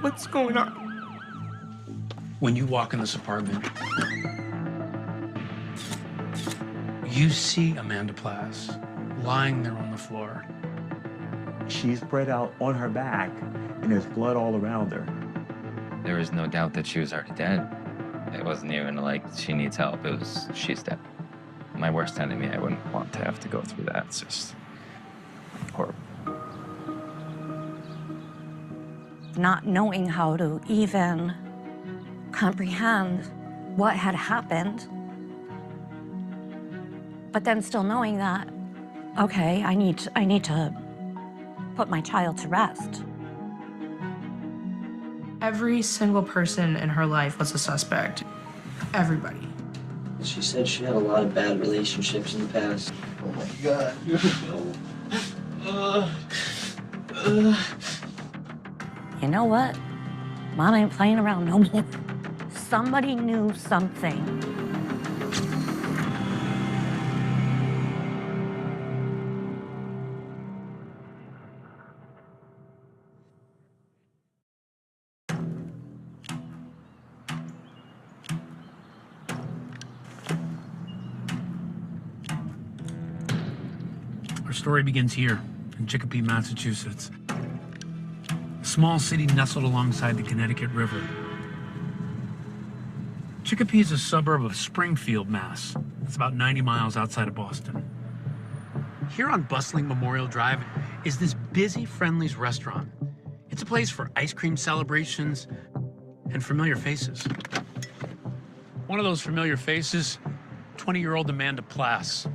What's going on? When you walk in this apartment, you see Amanda Plass lying there on the floor. She's spread out on her back, and there's blood all around her. There was no doubt that she was already dead. It wasn't even like she needs help. It was she's dead. My worst enemy, I wouldn't want to have to go through that. It's just horrible. Not knowing how to even comprehend what had happened, but then still knowing that, okay, I need to put my child to rest. Every single person in her life was a suspect. Everybody. She said she had a lot of bad relationships in the past. Oh my God. You know what? Mom ain't playing around no more. Somebody knew something. Our story begins here in Chicopee, Massachusetts. A small city nestled alongside the Connecticut River. Chicopee is a suburb of Springfield, Mass. It's about 90 miles outside of Boston. Here on bustling Memorial Drive is this busy Friendly's restaurant. It's a place for ice cream celebrations and familiar faces. One of those familiar faces, 20-year-old Amanda Plass.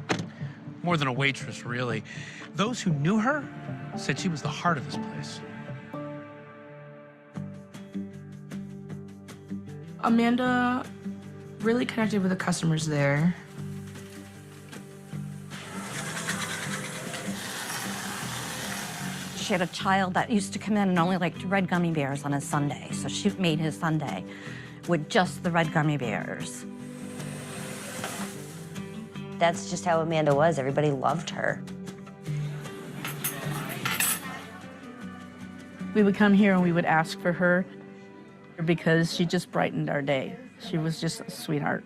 More than a waitress, really. Those who knew her said she was the heart of this place. Amanda really connected with the customers there. She had a child that used to come in and only liked red gummy bears on a Sunday, so she made his Sunday with just the red gummy bears. That's just how Amanda was. Everybody loved her. We would come here and we would ask for her because she just brightened our day. She was just a sweetheart.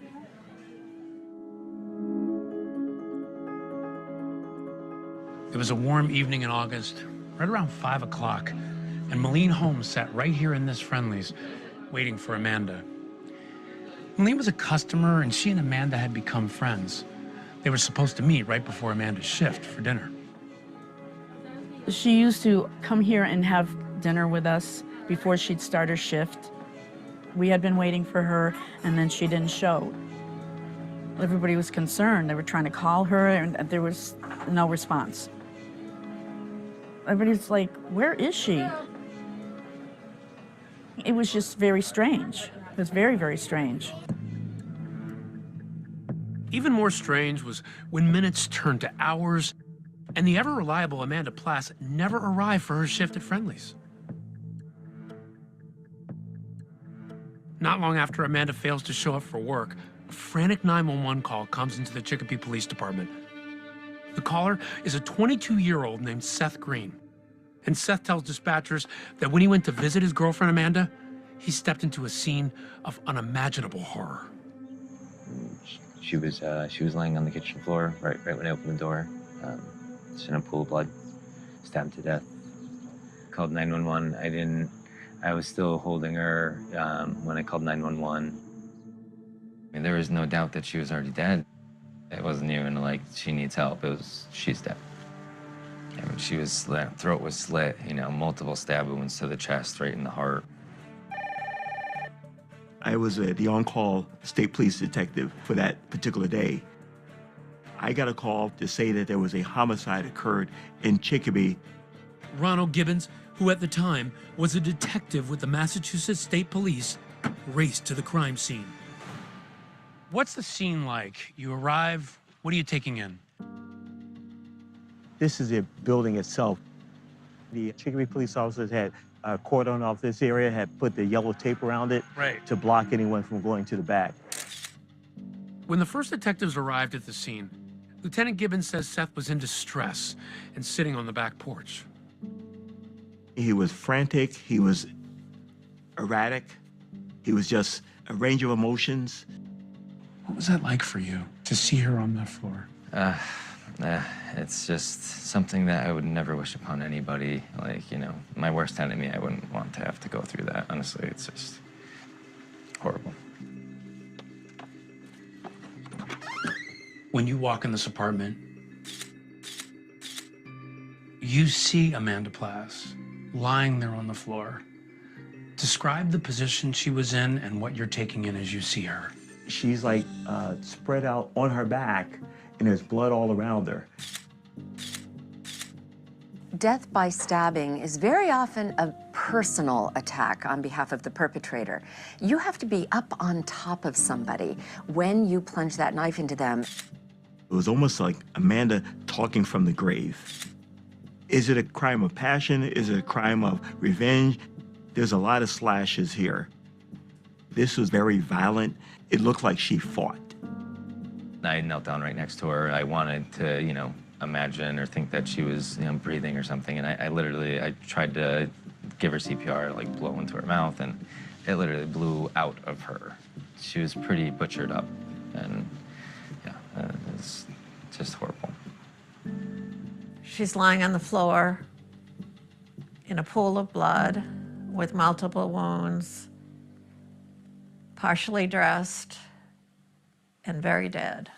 It was a warm evening in August, right around 5 o'clock, and Malene Holmes sat right here in this Friendly's, waiting for Amanda. Malene was a customer, and she and Amanda had become friends. They were supposed to meet right before Amanda's shift for dinner. She used to come here and have dinner with us before she'd start her shift. We had been waiting for her, and then she didn't show. Everybody was concerned. They were trying to call her, and there was no response. Everybody's like, where is she? It was just very strange. It was very, very strange. Even more strange was when minutes turned to hours, and the ever-reliable Amanda Plass never arrived for her shift at Friendly's. Not long after Amanda fails to show up for work, a frantic 911 call comes into the Chicopee Police Department. The caller is a 22-year-old named Seth Green. And Seth tells dispatchers that when he went to visit his girlfriend Amanda, he stepped into a scene of unimaginable horror. She was laying on the kitchen floor right when I opened the door. Just in a pool of blood, stabbed to death. Called 911. I was still holding her when I called 911. I mean, there was no doubt that she was already dead. It wasn't even like she needs help. It was she's dead. I mean, she was slit, throat was slit, you know, multiple stab wounds to the chest, right in the heart. I was the on-call state police detective for that particular day. I got a call to say that there was a homicide occurred in Chicopee. Ronald Gibbons, who at the time was a detective with the Massachusetts State Police, raced to the crime scene. What's the scene like? You arrive, what are you taking in? This is the building itself. The Chicopee police officers had cordoned off this area, had put the yellow tape around it to block anyone from going to the back. When the first detectives arrived at the scene, Lieutenant Gibbons says Seth was in distress and sitting on the back porch. He was frantic. He was erratic. He was just a range of emotions. What was that like for you to see her on that floor? It's just something that I would never wish upon anybody. Like, you know, my worst enemy, I wouldn't want to have to go through that. Honestly, it's just horrible. When you walk in this apartment, you see Amanda Plass lying there on the floor. Describe the position she was in and what you're taking in as you see her. She's like spread out on her back, and there's blood all around her. Death by stabbing is very often a personal attack on behalf of the perpetrator. You have to be up on top of somebody when you plunge that knife into them. It was almost like Amanda talking from the grave. Is it a crime of passion? Is it a crime of revenge? There's a lot of slashes here. This was very violent. It looked like she fought. I knelt down right next to her. I wanted to, you know, imagine or think that she was, you know, breathing or something. And I tried to give her CPR, like blow into her mouth, and it literally blew out of her. She was pretty butchered up, and yeah, it's just horrible. She's lying on the floor in a pool of blood with multiple wounds, partially dressed, and very dead.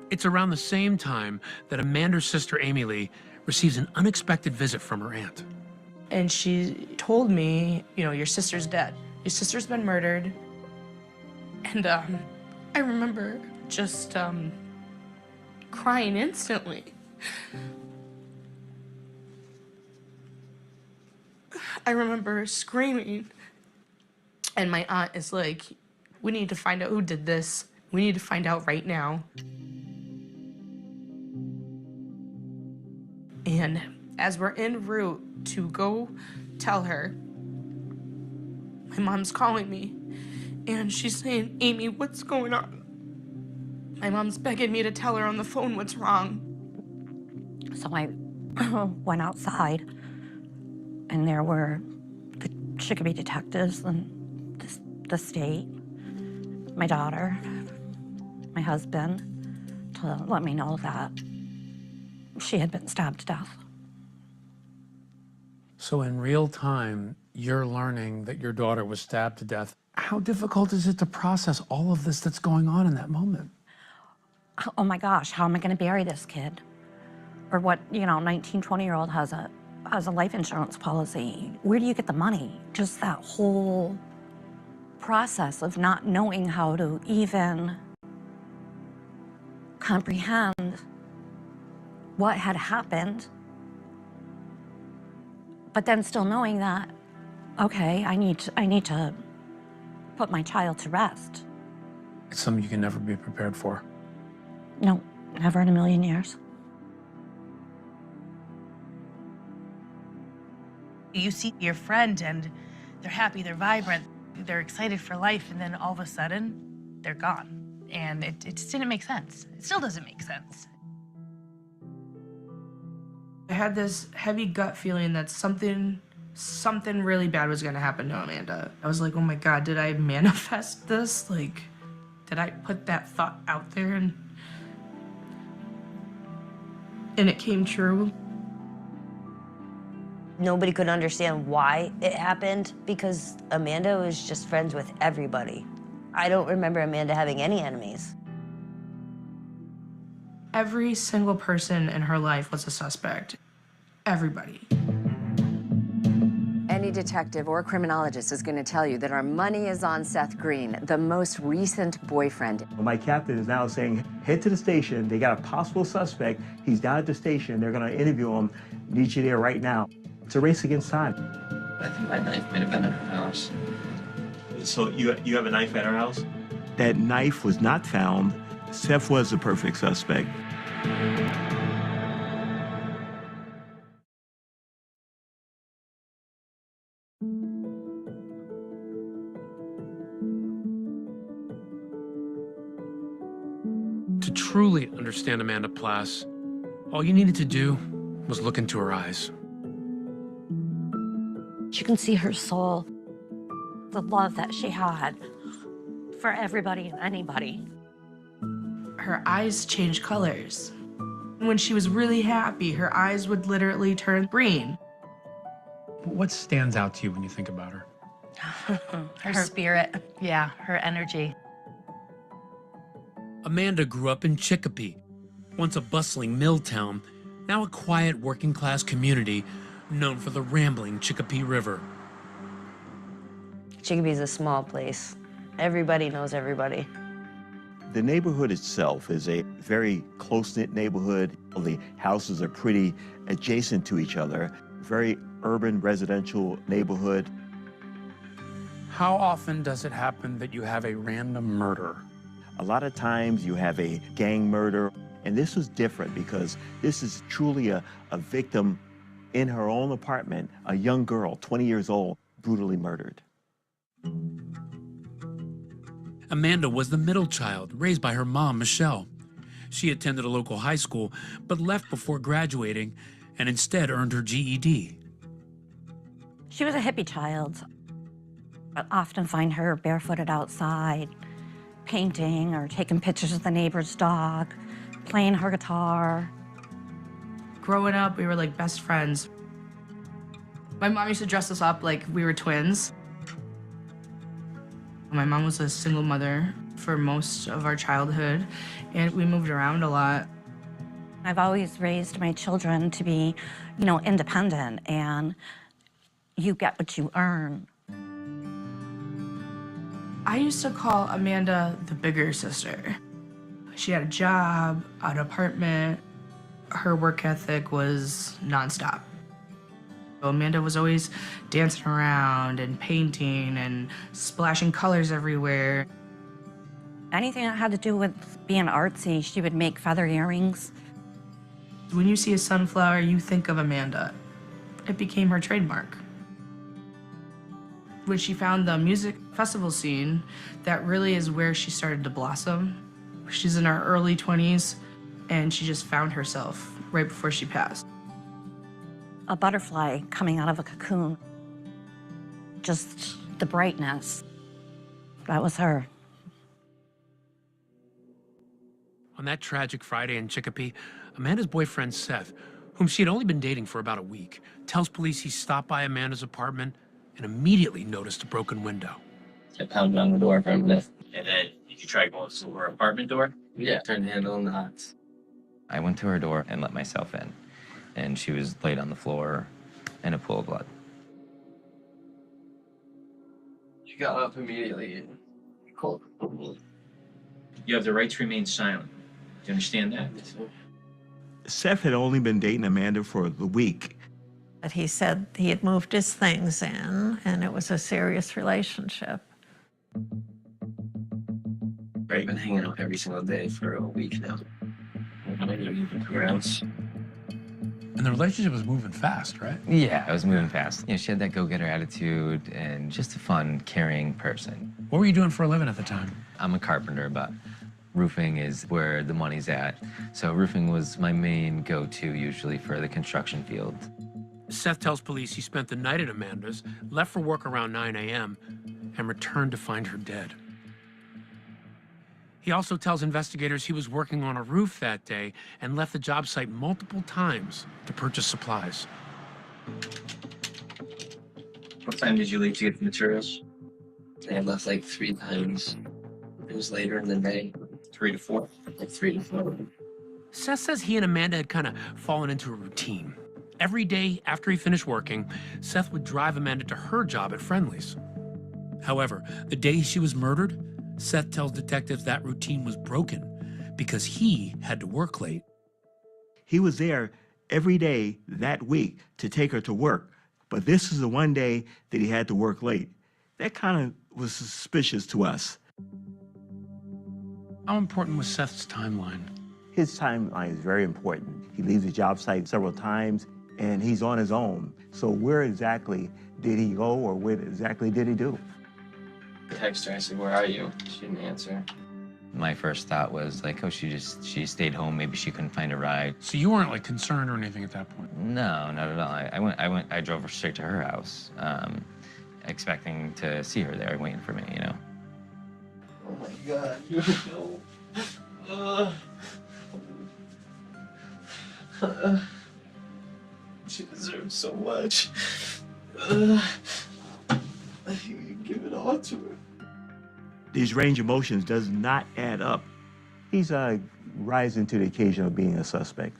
It's around the same time that Amanda's sister, Amy Lee, receives an unexpected visit from her aunt. And she told me, you know, your sister's dead. Your sister's been murdered. And I remember just crying instantly. I remember screaming. And my aunt is like, we need to find out who did this. We need to find out right now. And as we're en route to go tell her, my mom's calling me. And she's saying, Amy, what's going on? My mom's begging me to tell her on the phone what's wrong. So I went outside, and there were the Chicopee detectives and the state, my daughter, my husband, to let me know that she had been stabbed to death. So in real time, you're learning that your daughter was stabbed to death. How difficult is it to process all of this that's going on in that moment? Oh my gosh, how am I gonna bury this kid? Or what, you know, 19, 20-year-old has a life insurance policy. Where do you get the money? Just that whole process of not knowing how to even comprehend what had happened, but then still knowing that, okay, I need to put my child to rest. It's something you can never be prepared for. No, never in a million years. You see your friend and they're happy, they're vibrant, they're excited for life, and then all of a sudden, they're gone. And it just didn't make sense. It still doesn't make sense. I had this heavy gut feeling that something really bad was gonna happen to Amanda. I was like, oh my God, did I manifest this? Like, did I put that thought out there and it came true? Nobody could understand why it happened because Amanda was just friends with everybody. I don't remember Amanda having any enemies. Every single person in her life was a suspect. Everybody. Any detective or criminologist is going to tell you that our money is on Seth Green, the most recent boyfriend. My captain is now saying, head to the station. They got a possible suspect. He's down at the station. They're going to interview him. Need you there right now. It's a race against time. I think my knife might have been in her house. So you have a knife at her house? That knife was not found. Seth was the perfect suspect. To truly understand Amanda Plass, all you needed to do was look into her eyes. You can see her soul, the love that she had for everybody and anybody. Her eyes changed colors. When she was really happy, her eyes would literally turn green. What stands out to you when you think about her? Her spirit, yeah, her energy. Amanda grew up in Chicopee, once a bustling mill town, now a quiet working-class community known for the rambling Chicopee River. Chicopee's a small place. Everybody knows everybody. The neighborhood itself is a very close-knit neighborhood. The houses are pretty adjacent to each other. Very urban residential neighborhood. How often does it happen that you have a random murder? A lot of times you have a gang murder, and this was different because this is truly a victim in her own apartment, a young girl, 20 years old, brutally murdered. Amanda was the middle child, raised by her mom, Michelle. She attended a local high school, but left before graduating and instead earned her GED. She was a hippie child. I often find her barefooted outside, painting or taking pictures of the neighbor's dog, playing her guitar. Growing up, we were like best friends. My mom used to dress us up like we were twins. My mom was a single mother for most of our childhood, and we moved around a lot. I've always raised my children to be, independent, and you get what you earn. I used to call Amanda the bigger sister. She had a job, an apartment. Her work ethic was nonstop. Amanda was always dancing around and painting and splashing colors everywhere. Anything that had to do with being artsy, she would make feather earrings. When you see a sunflower, you think of Amanda. It became her trademark. When she found the music festival scene, that really is where she started to blossom. She's in her early 20s, and she just found herself right before she passed. A butterfly coming out of a cocoon. Just the brightness. That was her. On that tragic Friday in Chicopee, Amanda's boyfriend, Seth, whom she had only been dating for about a week, tells police he stopped by Amanda's apartment and immediately noticed a broken window. I pounded on the door for a minute. And then did you try going to her apartment door? Yeah, turned the handle on the knots. I went to her door and let myself in, and she was laid on the floor in a pool of blood. She got up immediately and called. You have the right to remain silent. Do you understand that? Seth had only been dating Amanda for the week. But he said he had moved his things in, and it was a serious relationship. We've been hanging out every single day for a week now. Rounds. And the relationship was moving fast, right? Yeah, I was moving fast. She had that go-getter attitude and just a fun, caring person. What were you doing for a living at the time? I'm a carpenter, but roofing is where the money's at. So roofing was my main go-to usually for the construction field. Seth tells police he spent the night at Amanda's, left for work around 9 a.m., and returned to find her dead. He also tells investigators he was working on a roof that day and left the job site multiple times to purchase supplies. What time did you leave to get the materials? I had left like 3 times. It was later in the day. 3 to 4. Like 3 to 4. Seth says he and Amanda had kind of fallen into a routine. Every day after he finished working, Seth would drive Amanda to her job at Friendly's. However, the day she was murdered, Seth tells detectives that routine was broken because he had to work late. He was there every day that week to take her to work, but this is the one day that he had to work late. That kind of was suspicious to us. How important was Seth's timeline? His timeline is very important. He leaves the job site several times, and he's on his own. So where exactly did he go, or what exactly did he do? I texted her, I said, "Where are you?" She didn't answer. My first thought was like, oh, she stayed home. Maybe she couldn't find a ride. So you weren't like concerned or anything at that point? No, not at all. I drove her straight to her house, expecting to see her there waiting for me, you know. Oh my God, no. She deserves so much. You give it all to her. These range of emotions does not add up. He's rising to the occasion of being a suspect.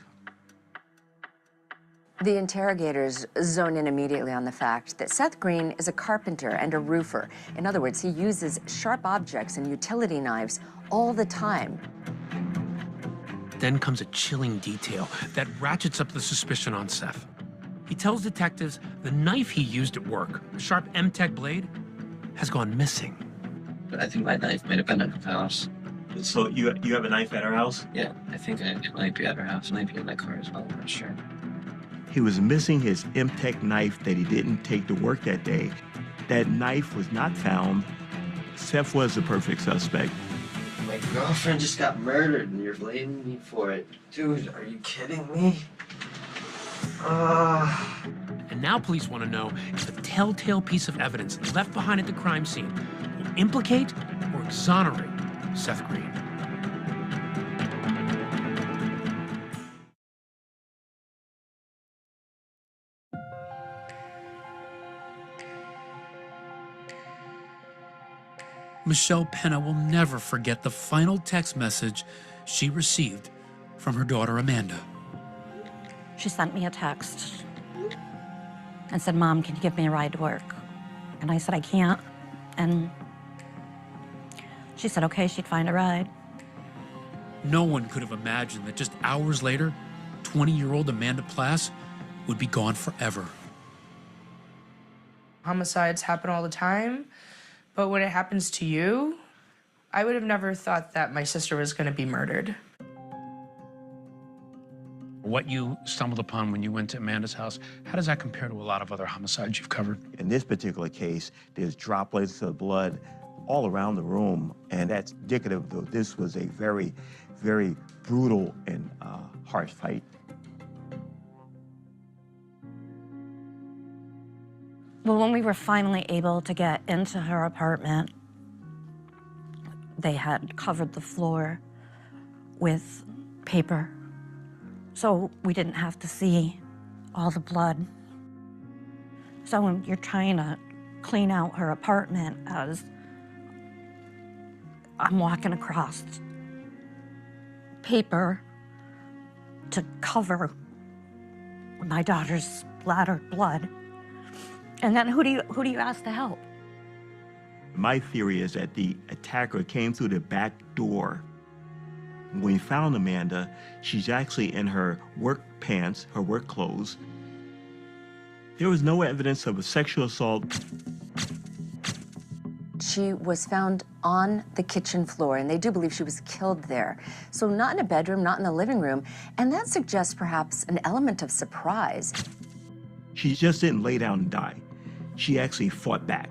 The interrogators zone in immediately on the fact that Seth Green is a carpenter and a roofer. In other words, he uses sharp objects and utility knives all the time. Then comes a chilling detail that ratchets up the suspicion on Seth. He tells detectives the knife he used at work, a sharp M-Tech blade, has gone missing. But I think my knife might have been at her house. So you have a knife at her house? Yeah, I think it might be at her house. It might be in my car as well, I'm not sure. He was missing his M-Tech knife that he didn't take to work that day. That knife was not found. Seth was the perfect suspect. My girlfriend just got murdered and you're blaming me for it. Dude, are you kidding me? And now police want to know if the telltale piece of evidence left behind at the crime scene will implicate or exonerate Seth Green. Michelle Penna will never forget the final text message she received from her daughter Amanda. She sent me a text and said, "Mom, can you give me a ride to work?" And I said, "I can't." And she said, okay, she'd find a ride. No one could have imagined that just hours later, 20-year-old Amanda Plass would be gone forever. Homicides happen all the time, but when it happens to you, I would have never thought that my sister was going to be murdered. What you stumbled upon when you went to Amanda's house, how does that compare to a lot of other homicides you've covered? In this particular case, there's droplets of blood all around the room, and that's indicative that this was a very, very brutal and harsh fight. Well, when we were finally able to get into her apartment, they had covered the floor with paper, so we didn't have to see all the blood. So when you're trying to clean out her apartment, as I'm walking across paper to cover my daughter's splattered blood, and then who do you ask to help? My theory is that the attacker came through the back door. When we found Amanda, she's actually in her work pants, her work clothes. There was no evidence of a sexual assault. She was found on the kitchen floor, and they do believe she was killed there. So not in a bedroom, not in the living room, and that suggests perhaps an element of surprise. She just didn't lay down and die. She actually fought back.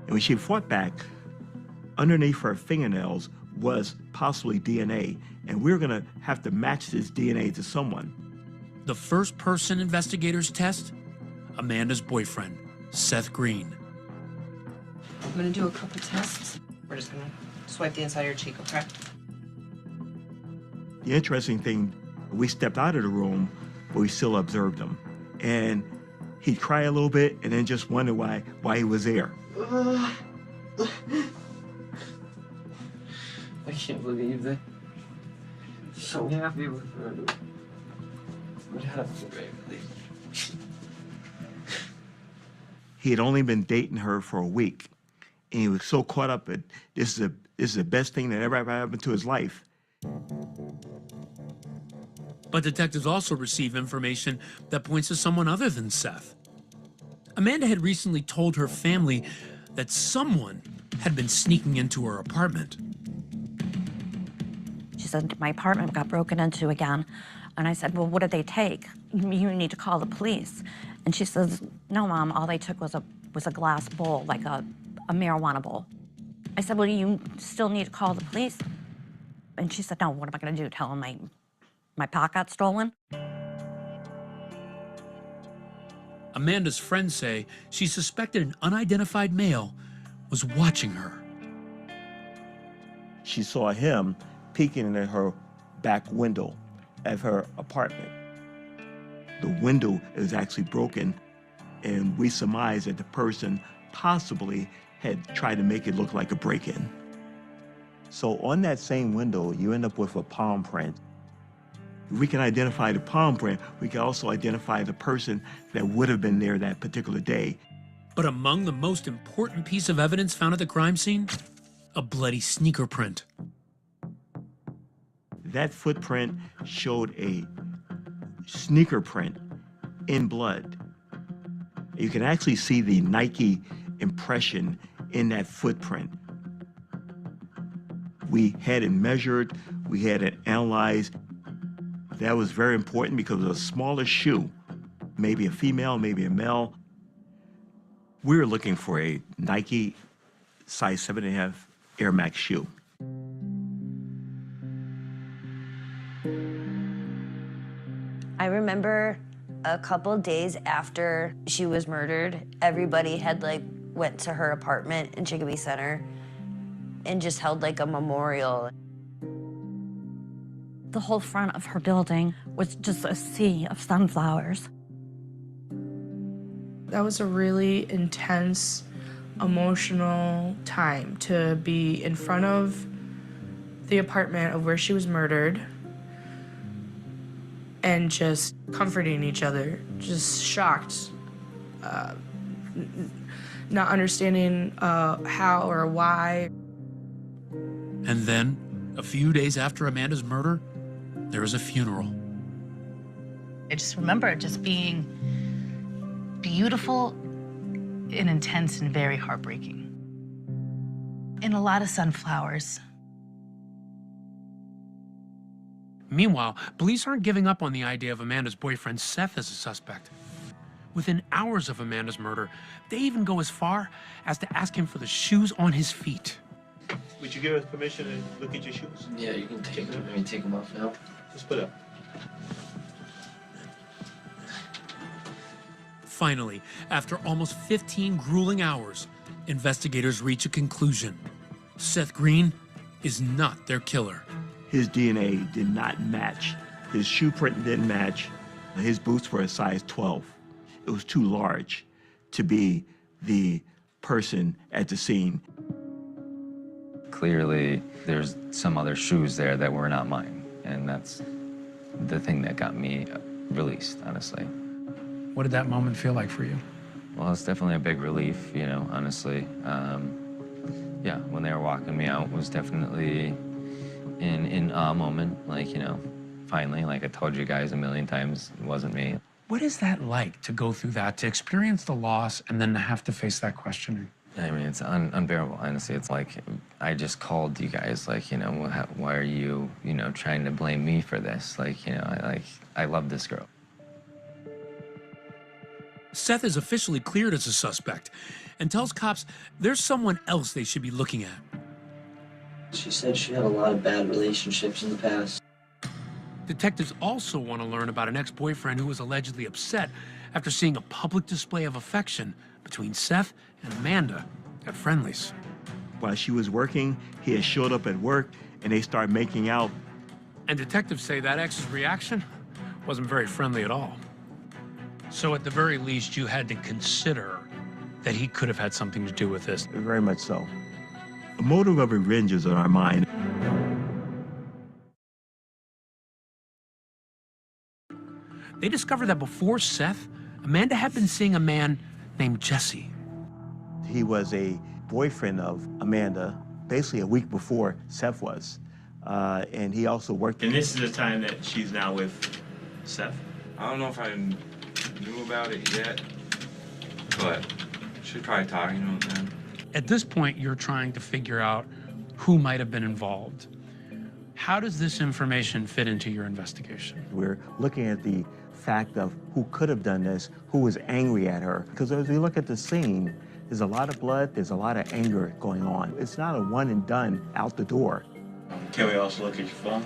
And when she fought back, underneath her fingernails was possibly DNA, and we're gonna have to match this DNA to someone. The first person investigators test, Amanda's boyfriend, Seth Green. I'm gonna do a couple tests. We're just gonna swipe the inside of your cheek, okay? The interesting thing, we stepped out of the room, but we still observed him. And he'd cry a little bit and then just wonder why he was there. I can't believe that. So happy with her. What happened, baby? He had only been dating her for a week, and he was so caught up at this is the best thing that ever happened to his life. But detectives also receive information that points to someone other than Seth. Amanda had recently told her family that someone had been sneaking into her apartment. She said, my apartment got broken into again. And I said, well, what did they take? You need to call the police. And she says, no, Mom, all they took was a glass bowl, like a marijuana bowl. I said, well, you still need to call the police. And she said, no, what am I gonna do? Tell them my pot got stolen? Amanda's friends say she suspected an unidentified male was watching her. She saw him peeking in her back window of her apartment. The window is actually broken, and we surmise that the person possibly had tried to make it look like a break-in. So on that same window, you end up with a palm print. If we can identify the palm print, we can also identify the person that would have been there that particular day. But among the most important piece of evidence found at the crime scene, a bloody sneaker print. That footprint showed a sneaker print in blood. You can actually see the Nike impression in that footprint. We had it measured, we had it analyzed. That was very important because of a smaller shoe, maybe a female, maybe a male. We were looking for a Nike size 7.5 Air Max shoe. I remember a couple days after she was murdered, everybody had went to her apartment in Chicopee Center and just held a memorial. The whole front of her building was just a sea of sunflowers. That was a really intense, emotional time to be in front of the apartment of where she was murdered and just comforting each other, just shocked, not understanding how or why. And then, a few days after Amanda's murder, there was a funeral. I just remember it just being beautiful and intense and very heartbreaking. And a lot of sunflowers. Meanwhile, police aren't giving up on the idea of Amanda's boyfriend Seth as a suspect. Within hours of Amanda's murder, they even go as far as to ask him for the shoes on his feet. Would you give us permission to look at your shoes? Yeah, you can take them. I mean, take them off now. Just put up. Finally, after almost 15 grueling hours, investigators reach a conclusion. Seth Green is not their killer. His DNA did not match. His shoe print didn't match. His boots were a size 12. It was too large to be the person at the scene. Clearly, there's some other shoes there that were not mine, and that's the thing that got me released, honestly. What did that moment feel like for you? Well, it's definitely a big relief, honestly. Yeah, when they were walking me out, was definitely in a moment, finally, like I told you guys a million times, it wasn't me. What is that like to go through that, to experience the loss and then to have to face that questioning? I mean, it's unbearable, honestly. It's like, I just called you guys, why are you, trying to blame me for this? I love this girl. Seth is officially cleared as a suspect and tells cops there's someone else they should be looking at. She said she had a lot of bad relationships in the past. Detectives also want to learn about an ex-boyfriend who was allegedly upset after seeing a public display of affection between Seth and Amanda at Friendly's. While she was working, he had showed up at work and they started making out. And detectives say that ex's reaction wasn't very friendly at all. So at the very least, you had to consider that he could have had something to do with this. Very much so. A motive of revenge is in our mind. They discovered that before Seth, Amanda had been seeing a man named Jesse. He was a boyfriend of Amanda, basically a week before Seth was. And he also worked. And this is the time that she's now with Seth? I don't know if I knew about it yet, but should probably talk, man. At this point, you're trying to figure out who might have been involved. How does this information fit into your investigation? We're looking at the fact of who could have done this, who was angry at her. Because as we look at the scene, There's a lot of blood, there's a lot of anger going on. It's not a one and done out the door. Can we also look at your phone?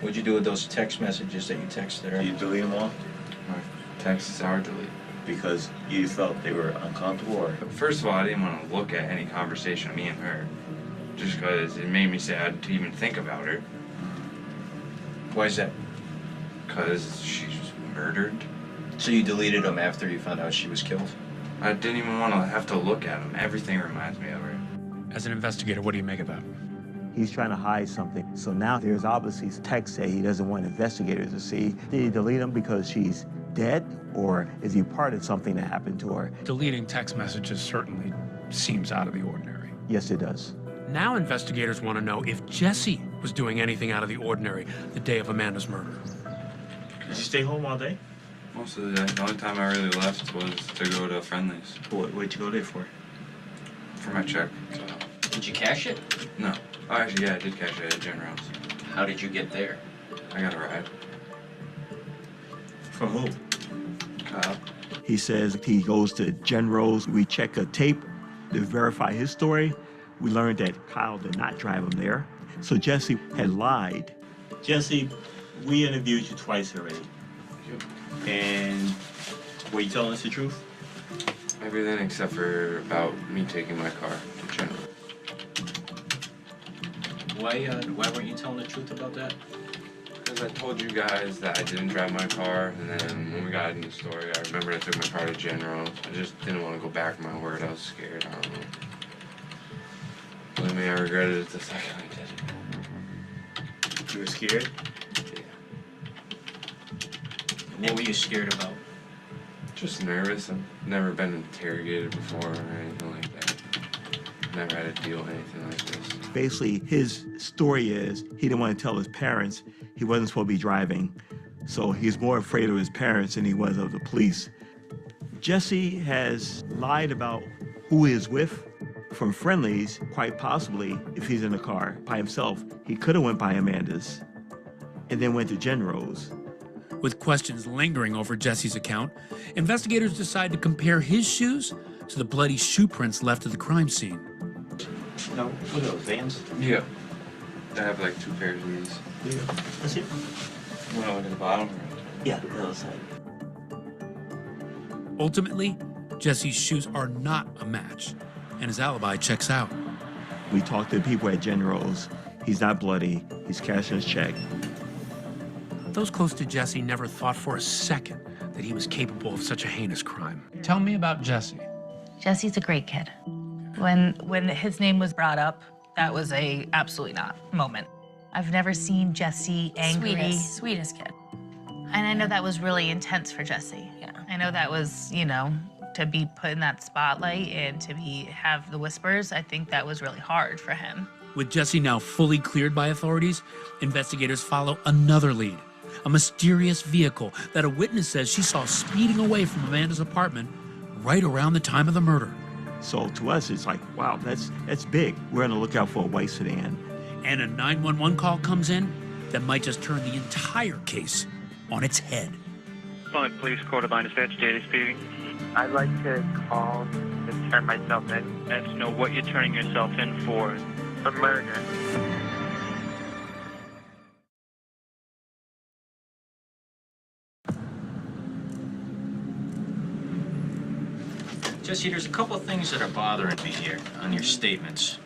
What'd you do with those text messages that you texted her? You delete them all? My texts are deleted. Because you felt they were uncomfortable, or? First of all, I didn't want to look at any conversation of me and her. Just because it made me sad to even think about her. Why is that? Because she's murdered. So you deleted them after you found out she was killed? I didn't even want to have to look at them. Everything reminds me of her. As an investigator, what do you make of that? He's trying to hide something. So now there's obviously texts that he doesn't want investigators to see. Did he delete them because she's dead, or is he part of something that happened to her? Deleting text messages certainly seems out of the ordinary. Yes, it does. Now investigators want to know if Jesse was doing anything out of the ordinary the day of Amanda's murder. Did you stay home all day? Most of the day. The only time I really left was to go to Friendly's. What'd you go there for? For my check. Did you cash it? No. Oh, actually, yeah, I did cash it at General's. How did you get there? I got a ride. From who? Kyle. He says he goes to General's. We check a tape to verify his story. We learned that Kyle did not drive him there. So Jesse had lied. Jesse, we interviewed you twice already. And were you telling us the truth? Everything except for about me taking my car to General. Why weren't you telling the truth about that? Because I told you guys that I didn't drive my car, and then when we got into the story, I remembered I took my car to General. I just didn't want to go back on my word. I was scared. I don't know. Believe me, I regretted it the second I did it. You were scared? Yeah. What were you scared about? Just nervous. I've never been interrogated before or anything like that. Never had to deal with anything like this. Basically, his story is he didn't want to tell his parents he wasn't supposed to be driving. So he's more afraid of his parents than he was of the police. Jesse has lied about who he is with. From Friendly's, quite possibly, if he's in a car by himself, he could have went by Amanda's and then went to General's. With questions lingering over Jesse's account, investigators decide to compare his shoes to the bloody shoe prints left at the crime scene. No, what are those, Vans? Yeah. I have like 2 pairs of these. Yeah, that's it. You want to look at the bottom? Yeah, the other side. Ultimately, Jesse's shoes are not a match, and his alibi checks out. We talked to people at General's. He's not bloody. He's cashing his check. Those close to Jesse never thought for a second that he was capable of such a heinous crime. Tell me about Jesse. Jesse's a great kid. When his name was brought up, that was a absolutely not moment. I've never seen Jesse angry. Sweetest kid. And I know that was really intense for Jesse. Yeah. I know that was, to be put in that spotlight and to have the whispers, I think that was really hard for him. With Jesse now fully cleared by authorities, investigators follow another lead. A mysterious vehicle that a witness says she saw speeding away from Amanda's apartment right around the time of the murder. So to us, it's like, wow, that's big. We're on the lookout for a white sedan. And a 911 call comes in that might just turn the entire case on its head. Police Court of Line Dispatch, Daily speaking. I'd like to call to turn myself in. Let's know what you're turning yourself in for. A murder. Jesse, there's a couple of things that are bothering me here on your statements.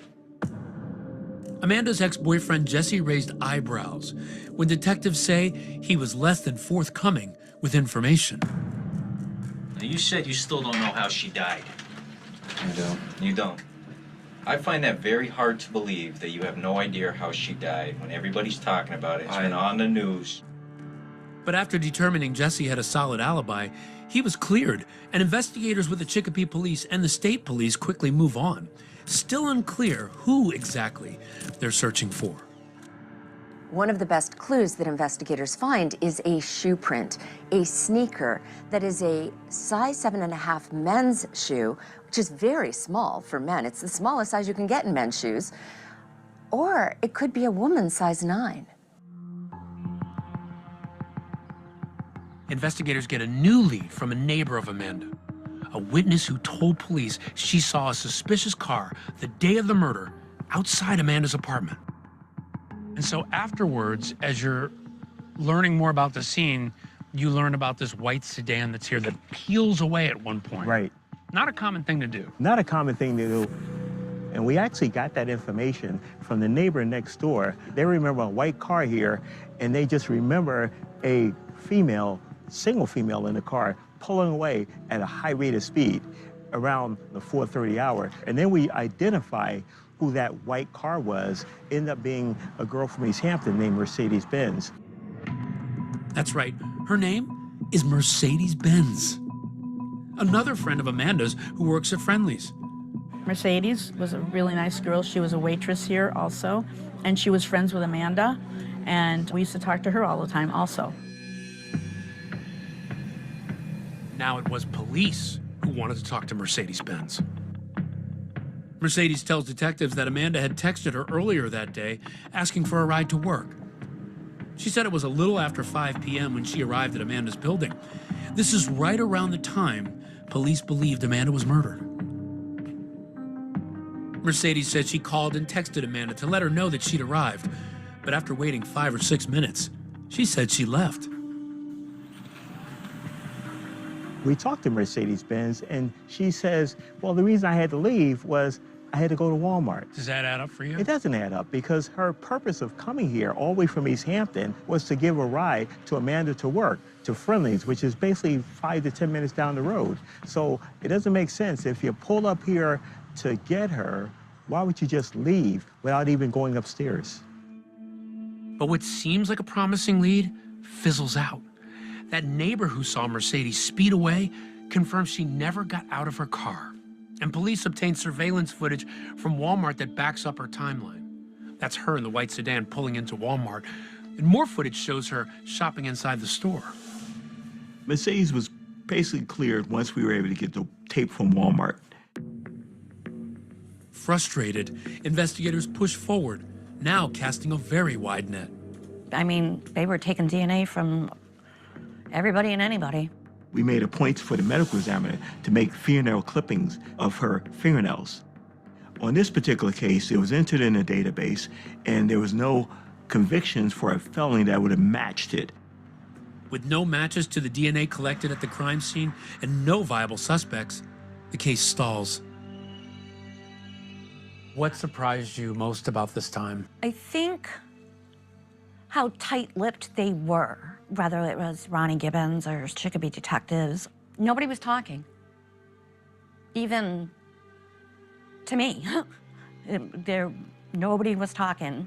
Amanda's ex-boyfriend Jesse raised eyebrows when detectives say he was less than forthcoming with information. Now, you said you still don't know how she died. I don't. You don't. I find that very hard to believe that you have no idea how she died when everybody's talking about it. It's been on the news. But after determining Jesse had a solid alibi, he was cleared, and investigators with the Chicopee Police and the state police quickly move on. Still unclear who exactly they're searching for. One of the best clues that investigators find is a shoe print, a sneaker that is a size 7.5 men's shoe, which is very small for men. It's the smallest size you can get in men's shoes. Or it could be a woman's size 9. Investigators get a new lead from a neighbor of Amanda, a witness who told police she saw a suspicious car the day of the murder outside Amanda's apartment. And so afterwards, as you're learning more about the scene, you learn about this white sedan that's here that peels away at one point. Right. Not a common thing to do. Not a common thing to do. And we actually got that information from the neighbor next door. They remember a white car here, and they just remember a female, single female in the car, pulling away at a high rate of speed around the 4:30 hour. And then we identify who that white car was, ended up being a girl from East Hampton named Mercedes Benz. That's right. Her name is Mercedes Benz. Another friend of Amanda's who works at Friendly's. Mercedes was a really nice girl. She was a waitress here also, and she was friends with Amanda, and we used to talk to her all the time also. Now it was police who wanted to talk to Mercedes Benz. Mercedes tells detectives that Amanda had texted her earlier that day asking for a ride to work. She said it was a little after 5 p.m. when she arrived at Amanda's building. This is right around the time police believed Amanda was murdered. Mercedes said she called and texted Amanda to let her know that she'd arrived, but after waiting 5 or 6 minutes, she said she left. We talked to Mercedes Benz, and she says, well, the reason I had to leave was I had to go to Walmart. Does that add up for you? It doesn't add up, because her purpose of coming here all the way from East Hampton was to give a ride to Amanda to work, to Friendly's, which is basically 5 to 10 minutes down the road. So it doesn't make sense. If you pull up here to get her, why would you just leave without even going upstairs? But what seems like a promising lead fizzles out. That neighbor who saw Mercedes speed away confirms she never got out of her car. And police obtained surveillance footage from Walmart that backs up her timeline. That's her in the white sedan pulling into Walmart. And more footage shows her shopping inside the store. Mercedes was basically cleared once we were able to get the tape from Walmart. Frustrated, investigators push forward, now casting a very wide net. I mean, they were taking DNA from everybody and anybody. We made a point for the medical examiner to make fingernail clippings of her fingernails. On this particular case, it was entered in a database, and there was no convictions for a felony that would have matched it. With no matches to the DNA collected at the crime scene and no viable suspects, the case stalls. What surprised you most about this time? I think how tight-lipped they were, whether it was Ronnie Gibbons or Chicopee detectives. Nobody was talking. Even to me, nobody was talking.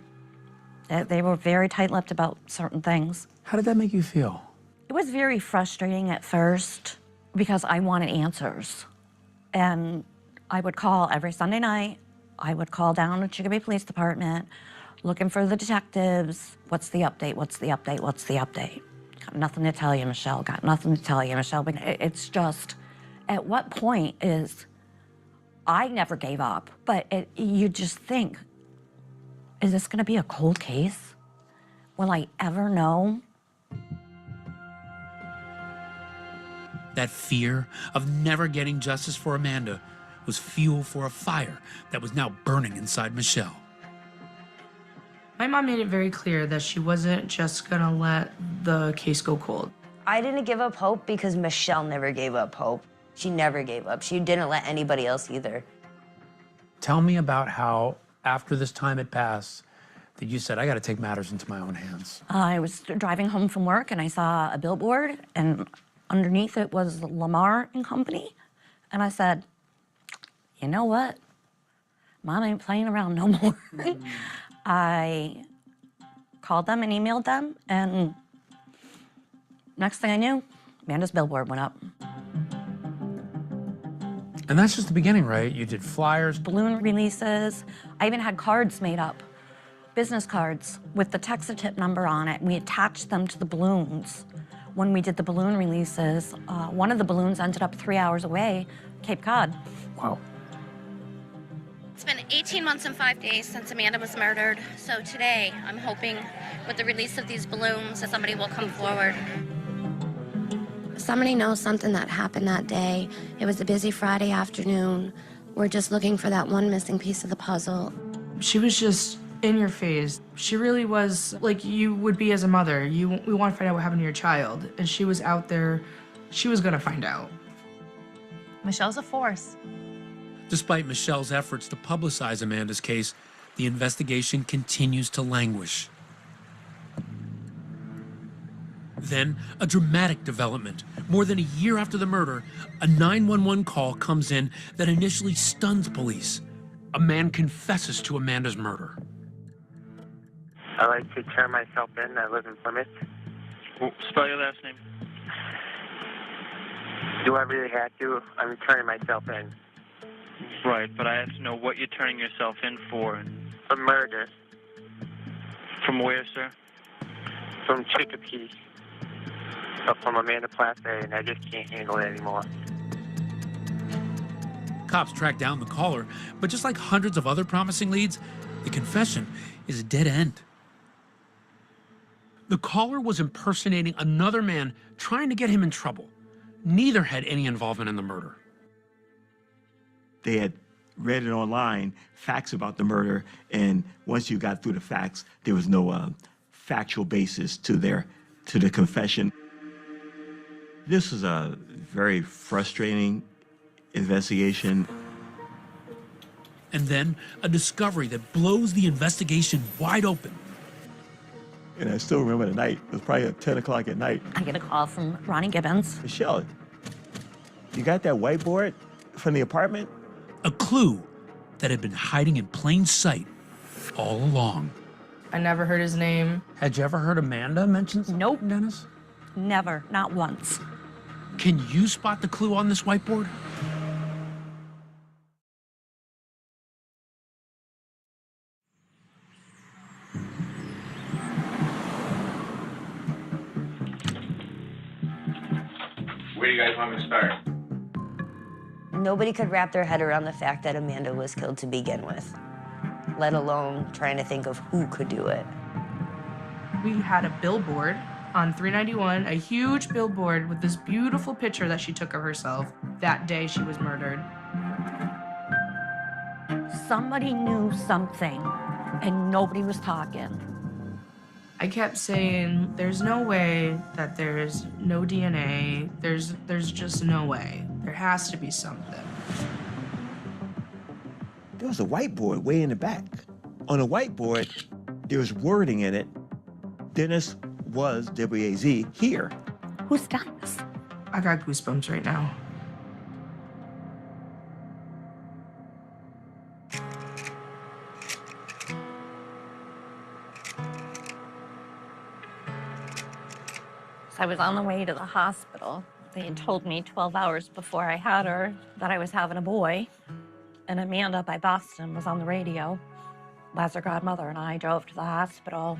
They were very tight-lipped about certain things. How did that make you feel? It was very frustrating at first because I wanted answers. And I would call every Sunday night. I would call down to Chicopee Police Department looking for the detectives. What's the update? What's the update? What's the update? Got nothing to tell you, Michelle. Got nothing to tell you, Michelle. But it's just, at what point is, I never gave up, but you just think, is this gonna be a cold case? Will I ever know? That fear of never getting justice for Amanda was fuel for a fire that was now burning inside Michelle. My mom made it very clear that she wasn't just gonna let the case go cold. I didn't give up hope because Michelle never gave up hope. She never gave up. She didn't let anybody else either. Tell me about how, after this time had passed, that you said, I gotta take matters into my own hands. I was driving home from work and I saw a billboard, and underneath it was Lamar and Company. And I said, you know what? Mom ain't playing around no more. I called them and emailed them, and next thing I knew, Amanda's billboard went up. And that's just the beginning, right? You did flyers. Balloon releases. I even had cards made up, business cards with the Texatip number on it. We attached them to the balloons. When we did the balloon releases, one of the balloons ended up 3 hours away, Cape Cod. Wow. It's been 18 months and 5 days since Amanda was murdered, so today I'm hoping with the release of these balloons that somebody will come forward. somebody know something that happened that day? It was a busy Friday afternoon. We're just looking for that one missing piece of the puzzle. She was just in your face. She really was like you would be as a mother. We want to find out what happened to your child. And she was out there. She was going to find out. Michelle's a force. Despite Michelle's efforts to publicize Amanda's case, the investigation continues to languish. Then, a dramatic development. More than a year after the murder, a 911 call comes in that initially stuns police. A man confesses to Amanda's murder. I like to turn myself in. I live in Plymouth. Spell your last name. Do I really have to? I'm turning myself in. Right, but I have to know what you're turning yourself in for. For murder. From where, sir? From Chicopee. From Amanda Place, and I just can't handle it anymore. Cops track down the caller, but just like hundreds of other promising leads, the confession is a dead end. The caller was impersonating another man trying to get him in trouble. Neither had any involvement in the murder. They had read it online, facts about the murder, and once you got through the facts, there was no factual basis to the confession. This was a very frustrating investigation. And then a discovery that blows the investigation wide open. And I still remember the night. It was probably at 10 o'clock at night. I get a call from Ronnie Gibbons. Michelle, you got that whiteboard from the apartment? A clue that had been hiding in plain sight all along. I never heard his name. Had you ever heard Amanda mention something, Nope. Dennis? Never, not once. Can you spot the clue on this whiteboard? Where do you guys want me to start? Nobody could wrap their head around the fact that Amanda was killed to begin with, let alone trying to think of who could do it. We had a billboard on 391, a huge billboard with this beautiful picture that she took of herself that day she was murdered. Somebody knew something, and nobody was talking. I kept saying, there's no way that there's no DNA. There's just no way. There has to be something. There was a whiteboard way in the back. On the whiteboard, there was wording in it. Dennis was, W-A-Z, here. Who's Dennis? I got goosebumps right now. I was on the way to the hospital. They had told me 12 hours before I had her that I was having a boy. And Amanda by Boston was on the radio. As her godmother and I drove to the hospital.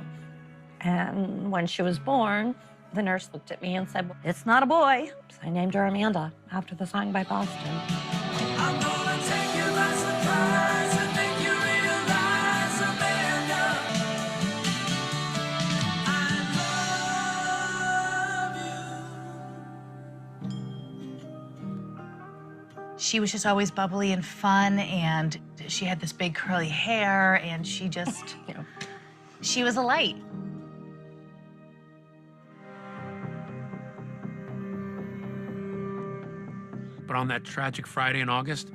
And when she was born, the nurse looked at me and said, "It's not a boy." So I named her Amanda after the song by Boston. I'm gonna take you by surprise and make you realize, Amanda, She was just always bubbly and fun, and she had this big curly hair, and she just, she was a light. But on that tragic Friday in August,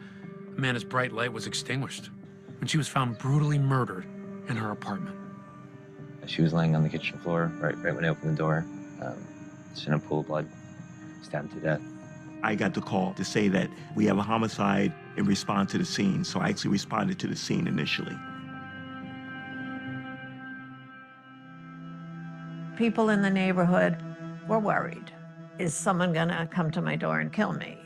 Amanda's bright light was extinguished when she was found brutally murdered in her apartment. She was laying on the kitchen floor right when I opened the door. Just in a pool of blood, stabbed to death. I got the call to say that we have a homicide and respond to the scene. So I actually responded to the scene initially. People in the neighborhood were worried. Is someone gonna come to my door and kill me?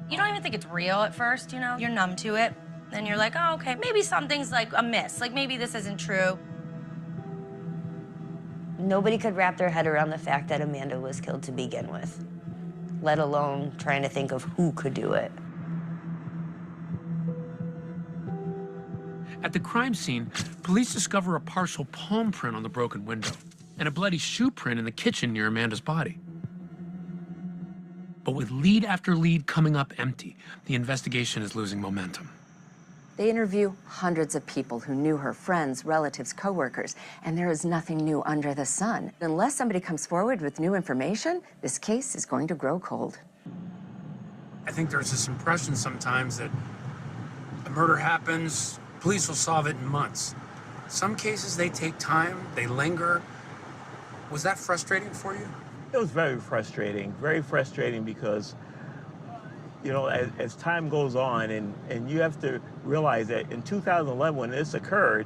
You don't even think it's real at first, you know? You're numb to it. Then you're like, oh, okay, maybe something's like amiss. Like maybe this isn't true. Nobody could wrap their head around the fact that Amanda was killed to begin with, let alone trying to think of who could do it. At the crime scene, police discover a partial palm print on the broken window. and a bloody shoe print in the kitchen near Amanda's body. But with lead after lead coming up empty, the investigation is losing momentum. They interview hundreds of people who knew her, friends, relatives, coworkers, and there is nothing new under the sun. Unless somebody comes forward with new information, this case is going to grow cold. I think there's this impression sometimes that a murder happens, police will solve it in months. Some cases, they take time, they linger. Was that frustrating for you? It was very frustrating because, you know, as time goes on, and you have to realize that in 2011, when this occurred,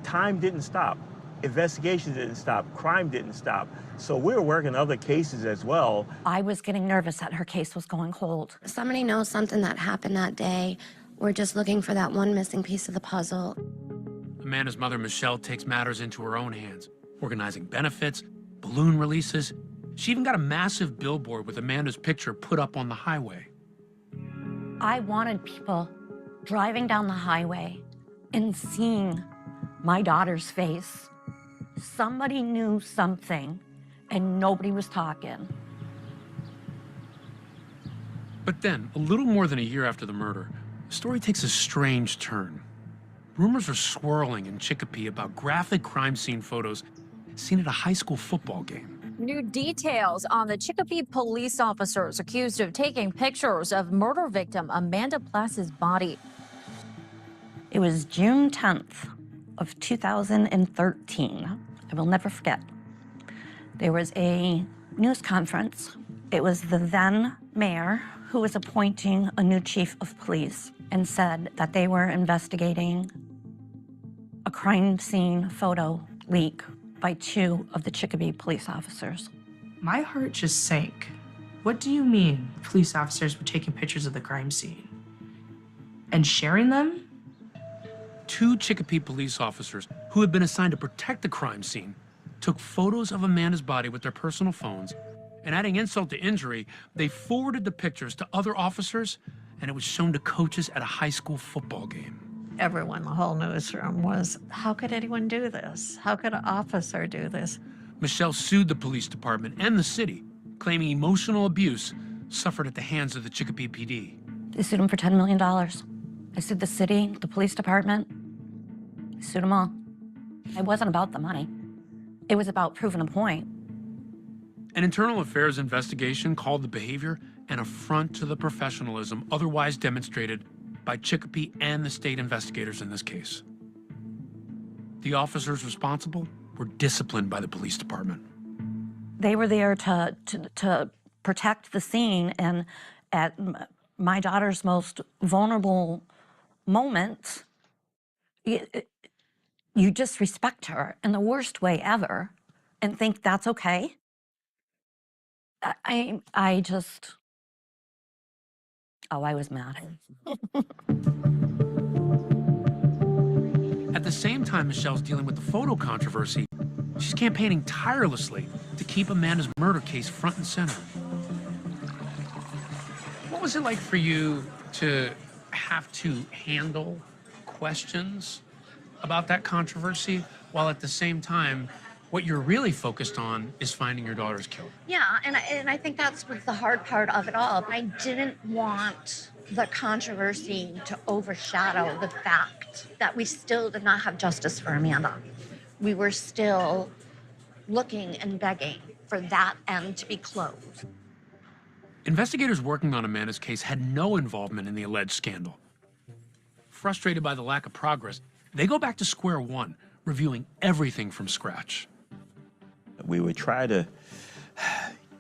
time didn't stop. Investigations didn't stop. Crime didn't stop. So we were working other cases as well. I was getting nervous that her case was going cold. Somebody knows something that happened that day. We're just looking for that one missing piece of the puzzle. Amanda's mother, Michelle, takes matters into her own hands, organizing benefits, balloon releases. She even got a massive billboard with Amanda's picture put up on the highway. I wanted people driving down the highway and seeing my daughter's face. Somebody knew something and nobody was talking. But then, a little more than a year after the murder, the story takes a strange turn. Rumors are swirling in Chicopee about graphic crime scene photos seen at a high school football game. New details on the Chicopee police officers accused of taking pictures of murder victim Amanda Plass's body. It was June 10th of 2013. I will never forget. There was a news conference. It was the then mayor who was appointing a new chief of police and said that they were investigating a crime scene photo leak by 2 of the Chicopee police officers. My heart just sank. What do you mean police officers were taking pictures of the crime scene and sharing them? 2 Chicopee police officers who had been assigned to protect the crime scene took photos of Amanda's body with their personal phones, and adding insult to injury, they forwarded the pictures to other officers, and it was shown to coaches at a high school football game. Everyone, the whole newsroom was, how could anyone do this? How could an officer do this? Michelle sued the police department and the city, claiming emotional abuse suffered at the hands of the Chicopee PD. They sued him for $10 million. I sued the city, the police department. I sued them all. It wasn't about the money. It was about proving a point. An internal affairs investigation called the behavior an affront to the professionalism otherwise demonstrated by Chicopee and the state investigators in this case. The officers responsible were disciplined by the police department. They were there to protect the scene, and at my daughter's most vulnerable moment, you just respect her in the worst way ever and think that's okay. I just, I was mad. At the same time Michelle's dealing with the photo controversy, she's campaigning tirelessly to keep Amanda's murder case front and center. What was it like for you to have to handle questions about that controversy, while at the same time, what you're really focused on is finding your daughter's killer? Yeah, and I think that's what's the hard part of it all. I didn't want the controversy to overshadow the fact that we still did not have justice for Amanda. We were still looking and begging for that end to be closed. Investigators working on Amanda's case had no involvement in the alleged scandal. Frustrated by the lack of progress, they go back to square one, reviewing everything from scratch. We would try to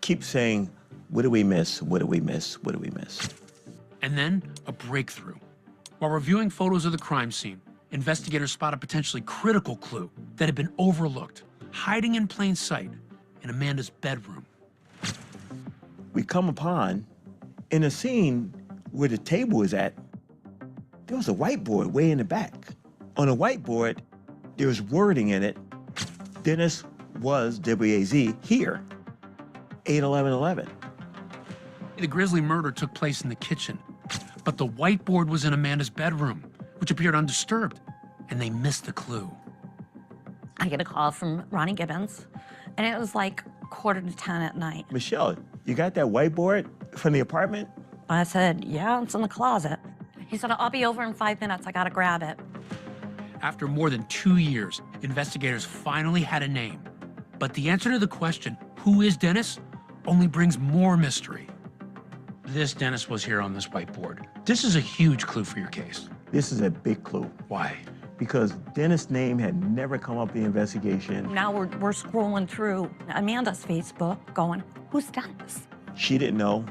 keep saying, what do we miss? What do we miss? What do we miss? And then a breakthrough. While reviewing photos of the crime scene, investigators spot a potentially critical clue that had been overlooked, hiding in plain sight in Amanda's bedroom. We come upon, in a scene where the table is at, there was a whiteboard way in the back. On a whiteboard, there was wording in it, Dennis was, W-A-Z, here, 8/11/11. The grisly murder took place in the kitchen, but the whiteboard was in Amanda's bedroom, which appeared undisturbed, and they missed the clue. I get a call from Ronnie Gibbons, And it was like 9:45 at night. Michelle, you got that whiteboard from the apartment? I said, yeah, it's in the closet. He said, I'll be over in 5 minutes. I gotta grab it. After more than 2 years, investigators finally had a name. But the answer to the question, who is Dennis, only brings more mystery. This Dennis was here on this whiteboard. This is a huge clue for your case. This is a big clue. Why? Because Dennis' name had never come up in the investigation. Now we're scrolling through Amanda's Facebook going, who's Dennis? She didn't know.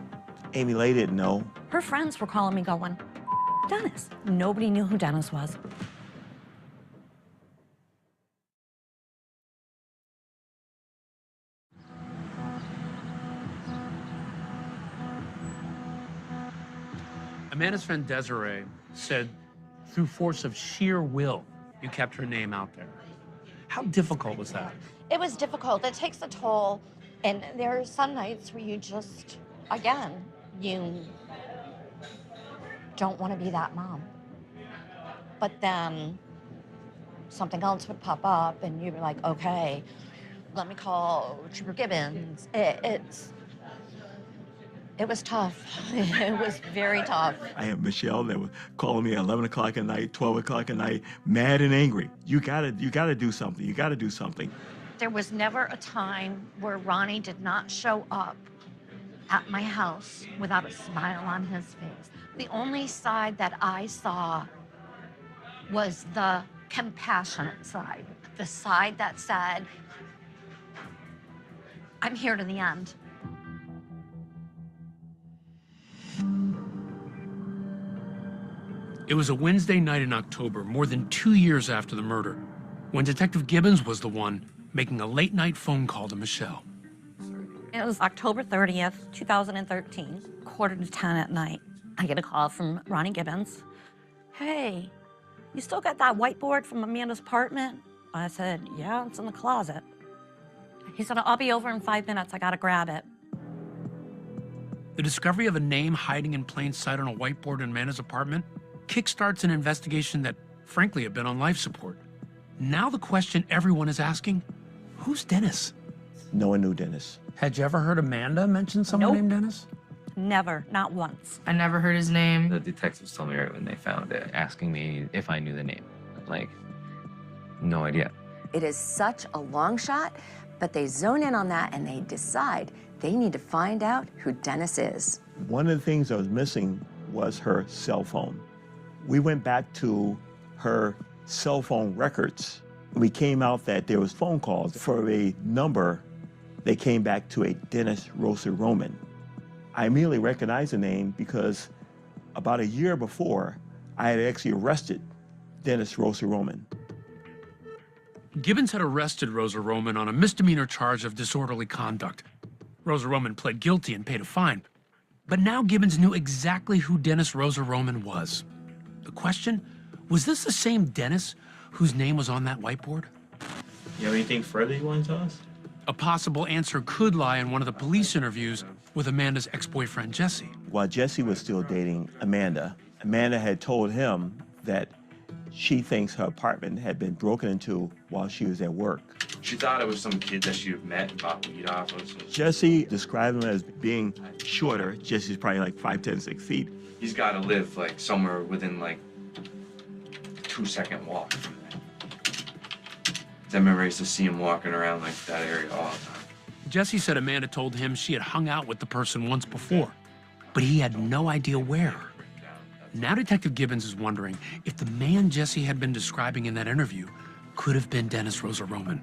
Amy Leigh didn't know. Her friends were calling me going, Dennis. Nobody knew who Dennis was. Amanda's friend Desiree said through force of sheer will, you kept her name out there. How difficult was that? It was difficult. It takes a toll. And there are some nights where you just, again, you don't want to be that mom. But then something else would pop up and you'd be like, okay, let me call Trooper Gibbons. It was tough. It was very tough. I had Michelle that was calling me at 11 o'clock at night, 12 o'clock at night, mad and angry. You gotta do something. You gotta do something. There was never a time where Ronnie did not show up at my house without a smile on his face. The only side that I saw was the compassionate side, the side that said, I'm here to the end. It was a Wednesday night in October, more than 2 years after the murder, when Detective Gibbons was the one making a late-night phone call to Michelle. It was October 30th, 2013, 9:45 at night. I get a call from Ronnie Gibbons. Hey, you still got that whiteboard from Amanda's apartment? I said, yeah, it's in the closet. He said, I'll be over in 5 minutes. I gotta grab it. The discovery of a name hiding in plain sight on a whiteboard in Amanda's apartment kickstarts an investigation that, frankly, had been on life support. Now the question everyone is asking, who's Dennis? No one knew Dennis. Had you ever heard Amanda mention someone named Dennis? Never, not once. I never heard his name. The detectives told me right when they found it, asking me if I knew the name. I'm like, no idea. It is such a long shot, but they zone in on that and they decide they need to find out who Dennis is. One of the things that was missing was her cell phone. We went back to her cell phone records. We came out that there was phone calls for a number. They came back to a Dennis Rosa Roman. I immediately recognized the name because about a year before, I had actually arrested Dennis Rosa Roman. Gibbons had arrested Rosa Roman on a misdemeanor charge of disorderly conduct. Rosa Roman pled guilty and paid a fine. But now Gibbons knew exactly who Dennis Rosa Roman was. The question, was this the same Dennis whose name was on that whiteboard? You have anything further you want to tell us? A possible answer could lie in one of the police interviews with Amanda's ex-boyfriend, Jesse. While Jesse was still dating Amanda, Amanda had told him that she thinks her apartment had been broken into while she was at work. She thought it was some kid that she had met and bought weed off of. So Jesse described him as being shorter. Jesse's probably like 5'10", 6 feet. he's got to live like somewhere within like a 2-second walk from there. I remember I used to see him walking around like that area all the time. Jesse said Amanda told him she had hung out with the person once before, but he had no idea where. Now Detective Gibbons is wondering if the man Jesse had been describing in that interview could have been Dennis Rosa Roman.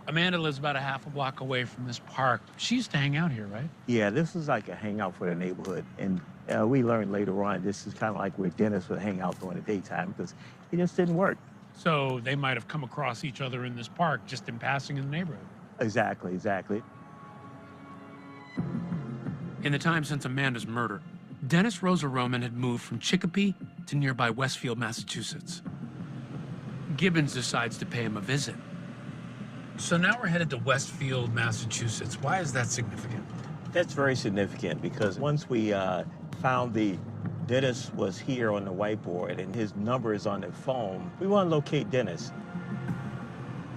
Amanda lives about a half a block away from this park. She used to hang out here, right? Yeah, this is like a hangout for the neighborhood. And we learned later on, this is kind of like where Dennis would hang out during the daytime because it just didn't work. So they might have come across each other in this park just in passing in the neighborhood. Exactly, exactly. In the time since Amanda's murder, Dennis Rosa Roman had moved from Chicopee to nearby Westfield, Massachusetts. Gibbons decides to pay him a visit. So now we're headed to Westfield, Massachusetts. Why is that significant? That's very significant because once we found the Dennis was here on the whiteboard, and his number is on the phone. We want to locate Dennis.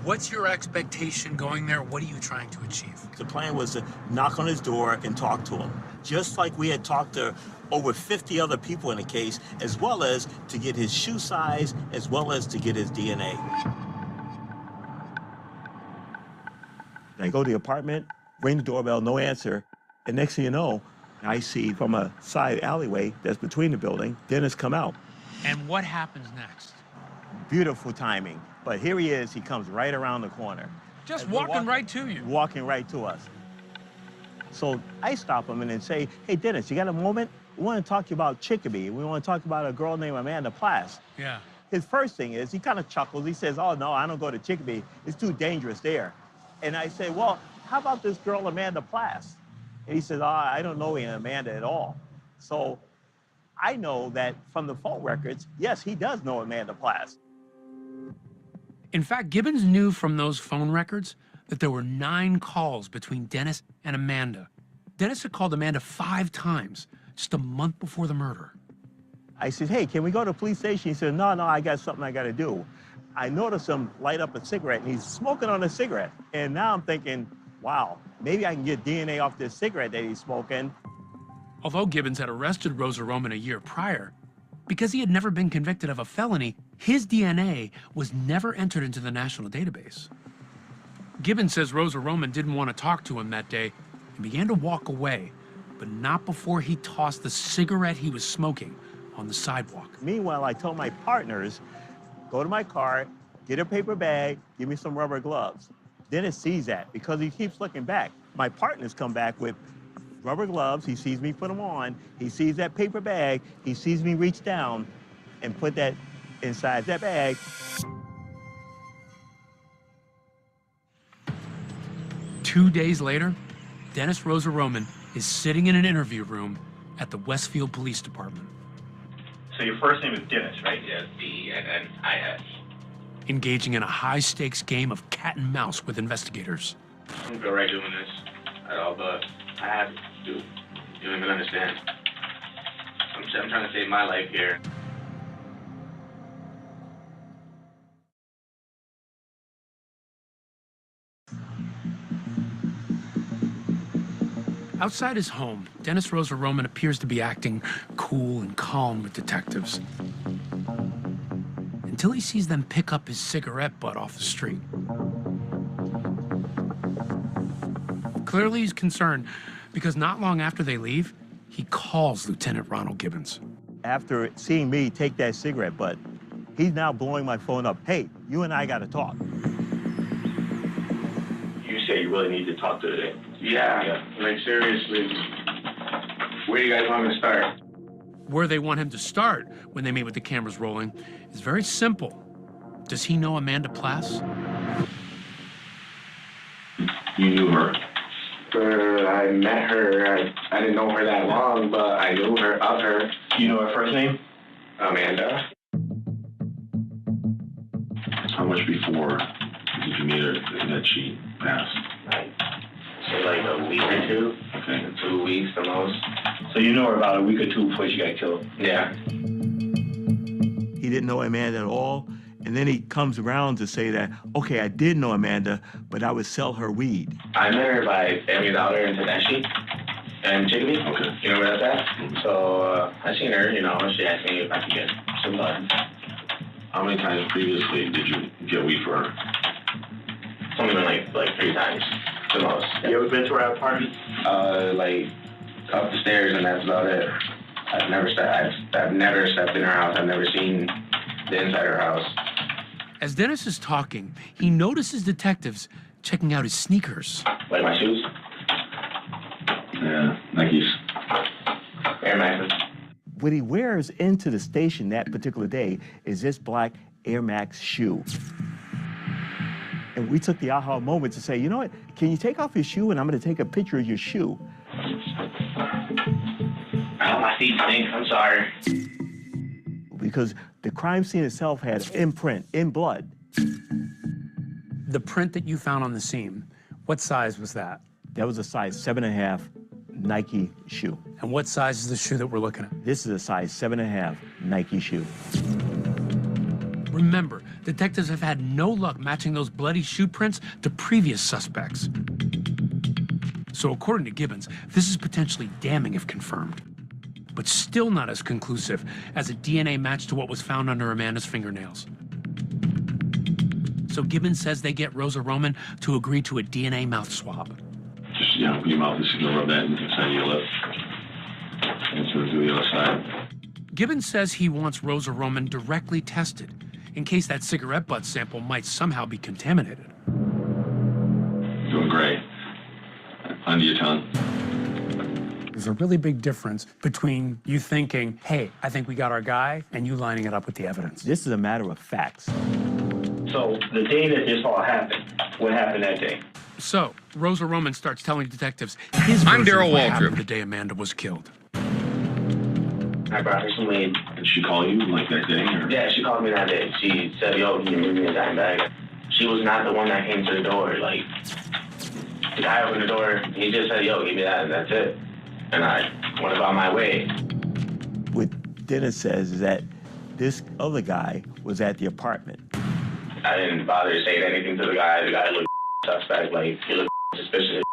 What's your expectation going there? What are you trying to achieve? The plan was to knock on his door and talk to him, just like we had talked to over 50 other people in the case, as well as to get his shoe size, as well as to get his DNA. I go to the apartment, ring the doorbell, no answer, and next thing you know, I see from a side alleyway that's between the building, Dennis come out. And what happens next? Beautiful timing. But here he is, he comes right around the corner. Just walking right to you. Walking right to us. So I stop him and then say, hey, Dennis, you got a moment? We want to talk to you about Chicopee. We want to talk about a girl named Amanda Plass. Yeah. His first thing is, he kind of chuckles. He says, oh, no, I don't go to Chicopee. It's too dangerous there. And I say, well, how about this girl Amanda Plass? And he says, oh, I don't know Amanda at all. So I know that from the phone records, yes, he does know Amanda Plass. In fact, Gibbons knew from those phone records that there were 9 calls between Dennis and Amanda. Dennis had called Amanda 5 times just a month before the murder. I said, hey, can we go to the police station? He said, no, I got something I got to do. I noticed him light up a cigarette, and he's smoking on a cigarette. And now I'm thinking, wow, maybe I can get DNA off this cigarette that he's smoking. Although Gibbons had arrested Rosa Roman a year prior, because he had never been convicted of a felony, his DNA was never entered into the national database. Gibbons says Rosa Roman didn't want to talk to him that day and began to walk away, but not before he tossed the cigarette he was smoking on the sidewalk. Meanwhile, I told my partners, go to my car, get a paper bag, give me some rubber gloves. Dennis sees that because he keeps looking back. My partners come back with rubber gloves. He sees me put them on. He sees that paper bag. He sees me reach down and put that inside that bag. Two days later, Dennis Rosa Roman is sitting in an interview room at the Westfield Police Department. So your first name is Dennis, right? Yes, D-E-N-N-I-S. Engaging in a high-stakes game of cat and mouse with investigators. I don't feel right doing this at all, but I have to. You don't even understand. I'm trying to save my life here. Outside his home, Dennis Rosa Roman appears to be acting cool and calm with detectives, until he sees them pick up his cigarette butt off the street. Clearly he's concerned, because not long after they leave, he calls Lieutenant Ronald Gibbons. After seeing me take that cigarette butt, he's now blowing my phone up. Hey, you and I got to talk. You say you really need to talk to today. Yeah, like seriously. Where do you guys want me to start? Where they want him to start when they meet with the cameras rolling is very simple. Does he know Amanda Plass? You knew her. I met her. I didn't know her that long, but I knew her of her. You know her first name? Amanda. How much before did you meet her that she passed? Say like a week or two. Okay. 2 weeks the most. So you know her about a week or two before she got killed? Yeah. He didn't know Amanda at all. And then he comes around to say that, okay, I did know Amanda, but I would sell her weed. I met her by Family Dollar in Tedeschi and Chicopee. Okay. You know where that's at? So I seen her, you know, she asked me if I could get some bud. How many times previously did you get weed for her? It's only been like 3 times, the most. You ever been to her apartment? Like up the stairs, and that's about it. I've never stepped in her house. I've never seen the inside of her house. As Dennis is talking, he notices detectives checking out his sneakers. Like my shoes? Yeah, Nikes. Air Maxes. What he wears into the station that particular day is this black Air Max shoe. And we took the aha moment to say, you know what, can you take off your shoe and I'm gonna take a picture of your shoe. Oh, my feet stink, I'm sorry. Because the crime scene itself had imprint in blood. The print that you found on the scene, what size was that? That was a size 7.5. Nike shoe. And what size is the shoe that we're looking at? This is a size 7.5 Nike shoe. Remember, detectives have had no luck matching those bloody shoe prints to previous suspects. So according to Gibbons, this is potentially damning if confirmed, but still not as conclusive as a DNA match to what was found under Amanda's fingernails. So Gibbons says they get Rosa Roman to agree to a DNA mouth swab. Just, put your mouth, just gonna rub that inside your lip. And so do the other side. Gibbons says he wants Rosa Roman directly tested in case that cigarette butt sample might somehow be contaminated. Doing great. Under your tongue. There's a really big difference between you thinking, hey, I think we got our guy, and you lining it up with the evidence. This is a matter of facts. So the day that this all happened, what happened that day? So, Rosa Roman starts telling detectives his I'm version of Daryl what Waltrip. happened the day Amanda was killed. I brought her some weed. Did she call you like that day? Or? Yeah, she called me that day. She said, yo, can you give me a dime bag? She was not the one that came to the door. Like, the guy opened the door, he just said, yo, give me that, and that's it. And I went about my way. What Dennis says is that this other guy was at the apartment. I didn't bother to say anything to the guy. The guy looked suspect, like, he looked suspicious.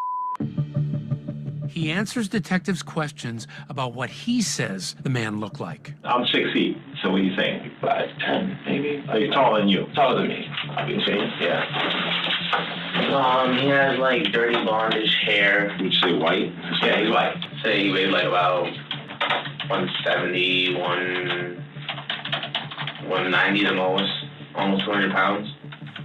He answers detectives' questions about what he says the man looked like. I'm 6 feet, so what do you think? 5'10", maybe? Are you taller than you? Taller than me, obviously, yeah. He has, like, dirty blondish hair. Would you say white? Yeah, he's white. Say he weighs, like, about 170, 190 the most, almost 200 pounds.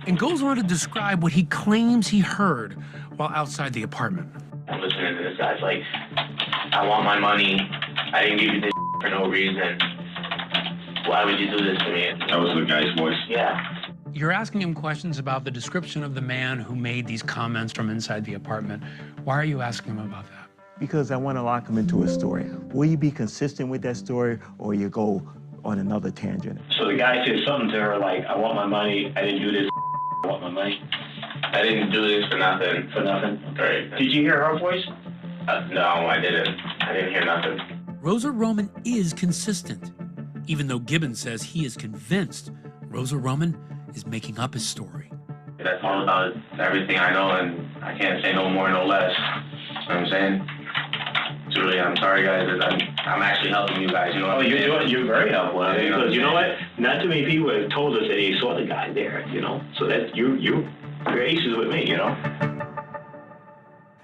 And goes on to describe what he claims he heard while outside the apartment. I'm listening to this guy's like, I want my money. I didn't give you this for no reason. Why would you do this to me? That was the guy's voice? Yeah. You're asking him questions about the description of the man who made these comments from inside the apartment. Why are you asking him about that? Because I want to lock him into a story. Will you be consistent with that story, or you go on another tangent? So the guy said something to her like, I want my money. I didn't do this. I want my money. I didn't do this for nothing. For nothing? Right. Did you hear her voice? No, I didn't. I didn't hear nothing. Rosa Roman is consistent, even though Gibbons says he is convinced Rosa Roman is making up his story. That's all about everything I know, and I can't say no more, no less. You know what I'm saying? Julie, I'm sorry, guys. I'm actually helping you guys. You know. You're very helpful. Because you know what? Not too many people have told us that they saw the guy there. You know, so that you're aces with me. You know.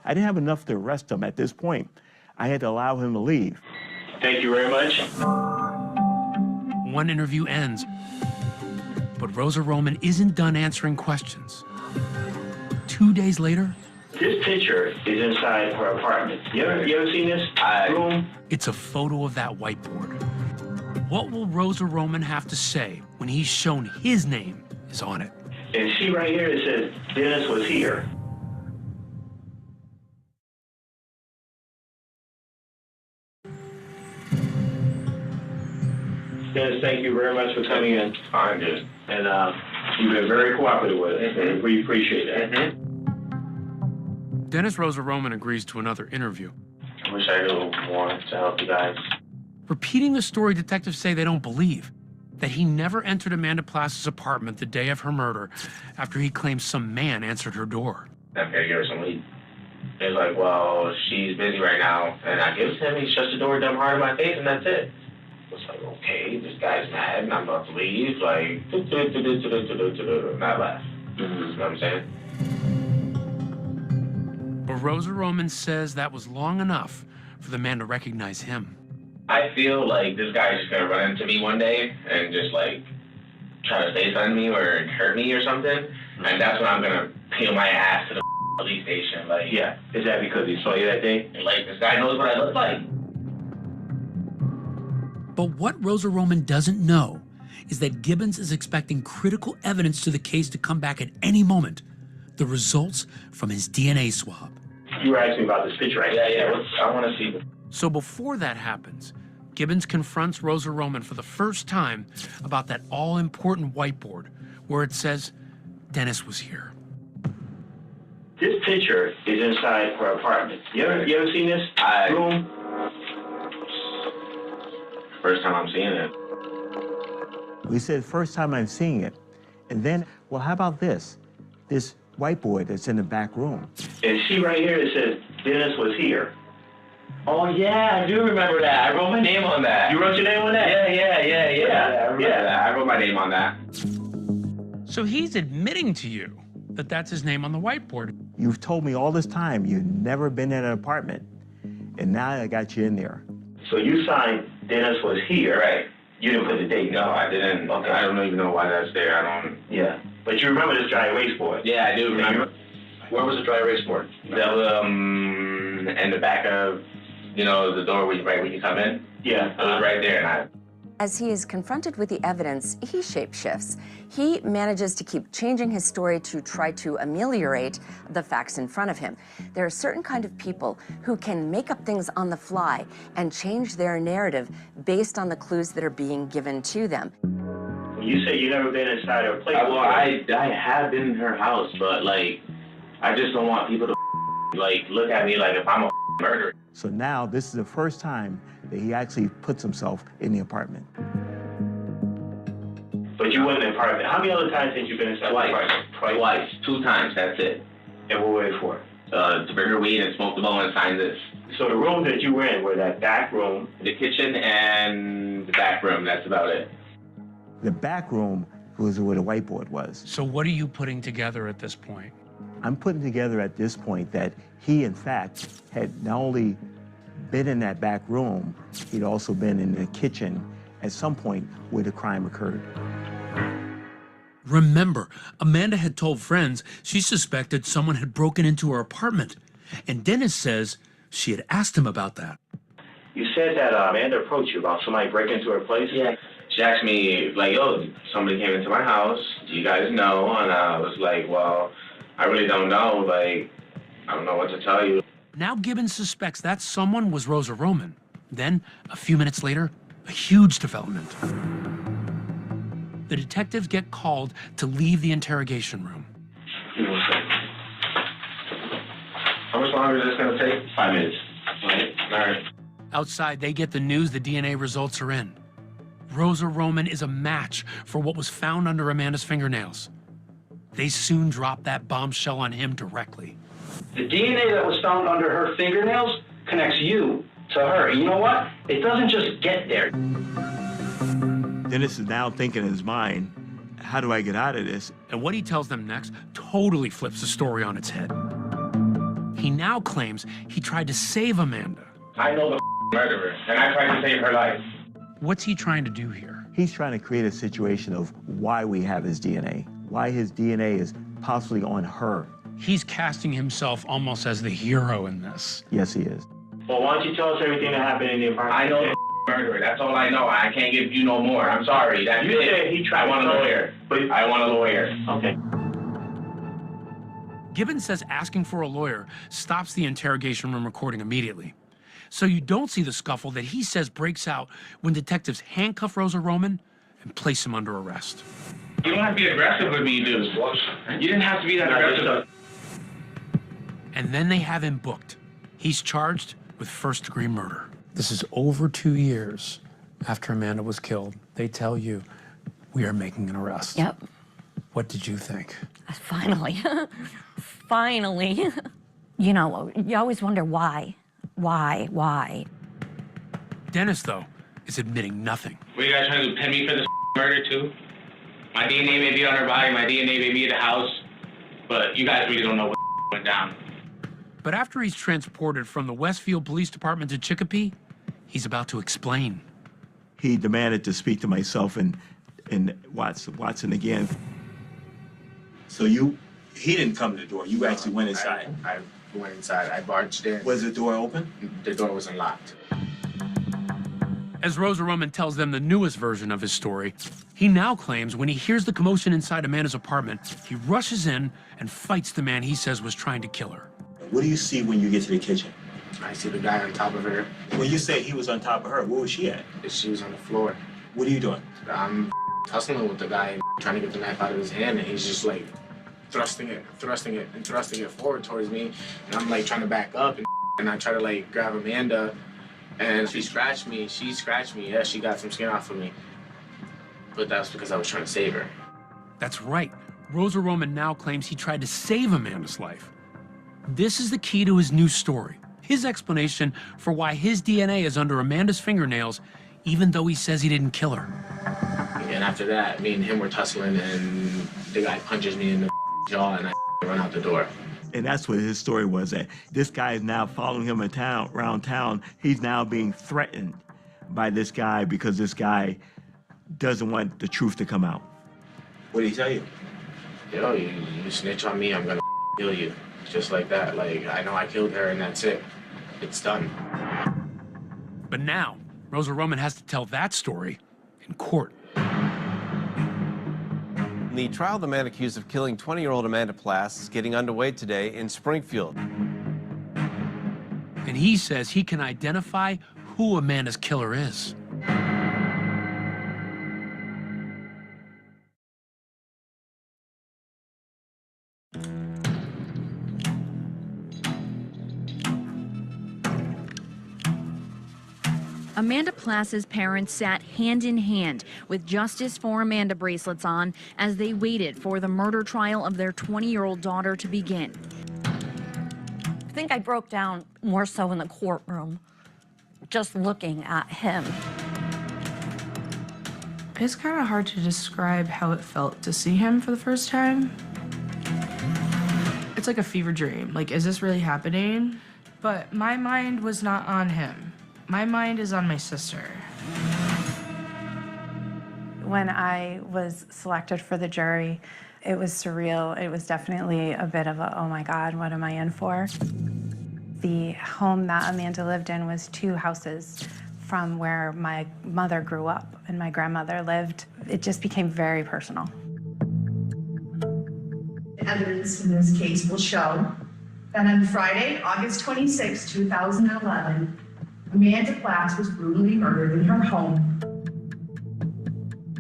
I didn't have enough to arrest him at this point. I had to allow him to leave. Thank you very much. One interview ends, but Rosa Roman isn't done answering questions. 2 days later, This picture is inside her apartment. You ever seen this room? it's a photo of that whiteboard. What will Rosa Roman have to say when he's shown his name is on it? And see right here, it says Dennis was here. Dennis, thank you very much for coming in. I'm good. And you've been very cooperative with us. We appreciate that. Dennis Rosa Roman agrees to another interview. I wish I knew more to help you guys. Repeating the story detectives say they don't believe, that he never entered Amanda Plass's apartment the day of her murder after he claims some man answered her door. I'm here to give her some weed. It's like, well, she's busy right now. And I give it to him, he shuts the door dumb hard in my face, and that's it. It's like, okay, this guy's mad, and I'm about to leave. Like, and I laugh. You know what I'm saying? But Rosa Roman says that was long enough for the man to recognize him. I feel like this guy's just gonna run into me one day and just like try to say something to me or hurt me or something, and that's when I'm gonna peel my ass to the police station. Like, yeah, is that because he saw you that day? Like, this guy knows what I look like. But what Rosa Roman doesn't know is that Gibbons is expecting critical evidence to the case to come back at any moment. The results from his DNA swab. You were asking about this picture, right? Yeah. I want to see. So before that happens, Gibbons confronts Rosa Roman for the first time about that all-important whiteboard where it says Dennis was here. This picture is inside her apartment. You ever seen this room? First time I'm seeing it. We said, first time I'm seeing it. And then, well, how about this? This whiteboard that's in the back room. And see right here, it says, Dennis was here. Oh yeah, I do remember that. I wrote my name on that. You wrote your name on that? Yeah. I remember that. I wrote my name on that. So he's admitting to you that that's his name on the whiteboard. You've told me all this time you've never been in an apartment, and now I got you in there. So you signed Dennis was here. Right. You didn't put the date. No, I didn't. Okay. I don't even know why that's there. I don't. Yeah. But you remember this dry erase board? Yeah, I do remember. Where was the dry erase board? That was in the back of, the door right when you come in. Yeah. It was right there, and As he is confronted with the evidence, he shapeshifts. He manages to keep changing his story to try to ameliorate the facts in front of him. There are certain kind of people who can make up things on the fly and change their narrative based on the clues that are being given to them. You say you've never been inside her place. well, I have been in her house, but I just don't want people to look at me like if I'm a murderer. So now this is the first time that he actually puts himself in the apartment. But you went in the apartment. How many other times have you been inside the apartment? Twice. 2 times, that's it. And what were they for? To bring her weed and smoke the bowl and sign this. So the rooms that you were in were that back room? The kitchen and the back room, that's about it. The back room was where the whiteboard was. So what are you putting together at this point? I'm putting together at this point that he, in fact, had not only been in that back room, he'd also been in the kitchen at some point where the crime occurred. Remember, Amanda had told friends she suspected someone had broken into her apartment, and Dennis says she had asked him about that. You said that Amanda approached you about somebody breaking into her place? Yeah. She asked me, yo, somebody came into my house. Do you guys know? And I was like, well, I really don't know. I don't know what to tell you. Now Gibbons suspects that someone was Rosa Roman. Then, a few minutes later, a huge development. The detectives get called to leave the interrogation room. How much longer is this going to take? 5 minutes. All right. Outside, they get the news the DNA results are in. Rosa Roman is a match for what was found under Amanda's fingernails. They soon drop that bombshell on him directly. The DNA that was found under her fingernails connects you to her. And you know what? It doesn't just get there. Dennis is now thinking in his mind, how do I get out of this? And what he tells them next totally flips the story on its head. He now claims he tried to save Amanda. I know the murderer, and I tried to save her life. What's he trying to do here? He's trying to create a situation of why we have his DNA, why his DNA is possibly on her. He's casting himself almost as the hero in this. Yes, he is. Well, why don't you tell us everything that happened in the apartment? I know the murderer. That's all I know. I can't give you no more. I'm sorry. That's you it. said he tried. I want a lawyer. But I want a lawyer. Okay. Gibbons says asking for a lawyer stops the interrogation room recording immediately. So you don't see the scuffle that he says breaks out when detectives handcuff Rosa Roman and place him under arrest. You don't have to be aggressive with me, dude. You didn't have to be that aggressive. And then they have him booked. He's charged with first-degree murder. This is over 2 years after Amanda was killed. They tell you, we are making an arrest. Yep. What did you think? Finally. Finally. You know, you always wonder why. Why? Dennis, though, is admitting nothing. Were you guys trying to pin me for this murder, too? My DNA may be on her body, my DNA may be at the house, but you guys really don't know what went down. But after he's transported from the Westfield Police Department to Chicopee, he's about to explain. He demanded to speak to myself and Watson again. So he didn't come to the door. You actually went inside. I went inside. I barged in. Was the door open? The door was unlocked. As Rosa Roman tells them the newest version of his story, he now claims when he hears the commotion inside Amanda's apartment, he rushes in and fights the man he says was trying to kill her. What do you see when you get to the kitchen? I see the guy on top of her. When you say he was on top of her, where was she at? She was on the floor. What are you doing? I'm tussling with the guy, trying to get the knife out of his hand, and he's just thrusting it forward towards me, and I'm like trying to back up, and I try to like grab Amanda, and she scratched me. Yeah, she got some skin off of me, but that was because I was trying to save her. That's right. Rosa Roman now claims he tried to save Amanda's life. This is the key to his new story. His explanation for why his DNA is under Amanda's fingernails, even though he says he didn't kill her. And after that, me and him were tussling, and the guy punches me in the jaw, and I run out the door. And that's what his story was, that this guy is now following him around town. He's now being threatened by this guy because this guy doesn't want the truth to come out. What did he tell you? Yo, you snitch on me, I'm gonna kill you. Just like that. Like, I know I killed her, and that's it. It's done. But now, Rosa Roman has to tell that story in court. The trial of the man accused of killing 20-year-old Amanda Plass is getting underway today in Springfield. And he says he can identify who Amanda's killer is. Amanda Plass's parents sat hand in hand with Justice for Amanda bracelets on as they waited for the murder trial of their 20-year-old daughter to begin. I think I broke down more so in the courtroom, just looking at him. It's kind of hard to describe how it felt to see him for the first time. It's like a fever dream. Like, is this really happening? But my mind was not on him. My mind is on my sister. When I was selected for the jury, it was surreal. It was definitely a bit of a, oh my God, what am I in for? The home that Amanda lived in was 2 houses from where my mother grew up and my grandmother lived. It just became very personal. The evidence in this case will show that on Friday, August 26, 2011, Amanda Plass was brutally murdered in her home.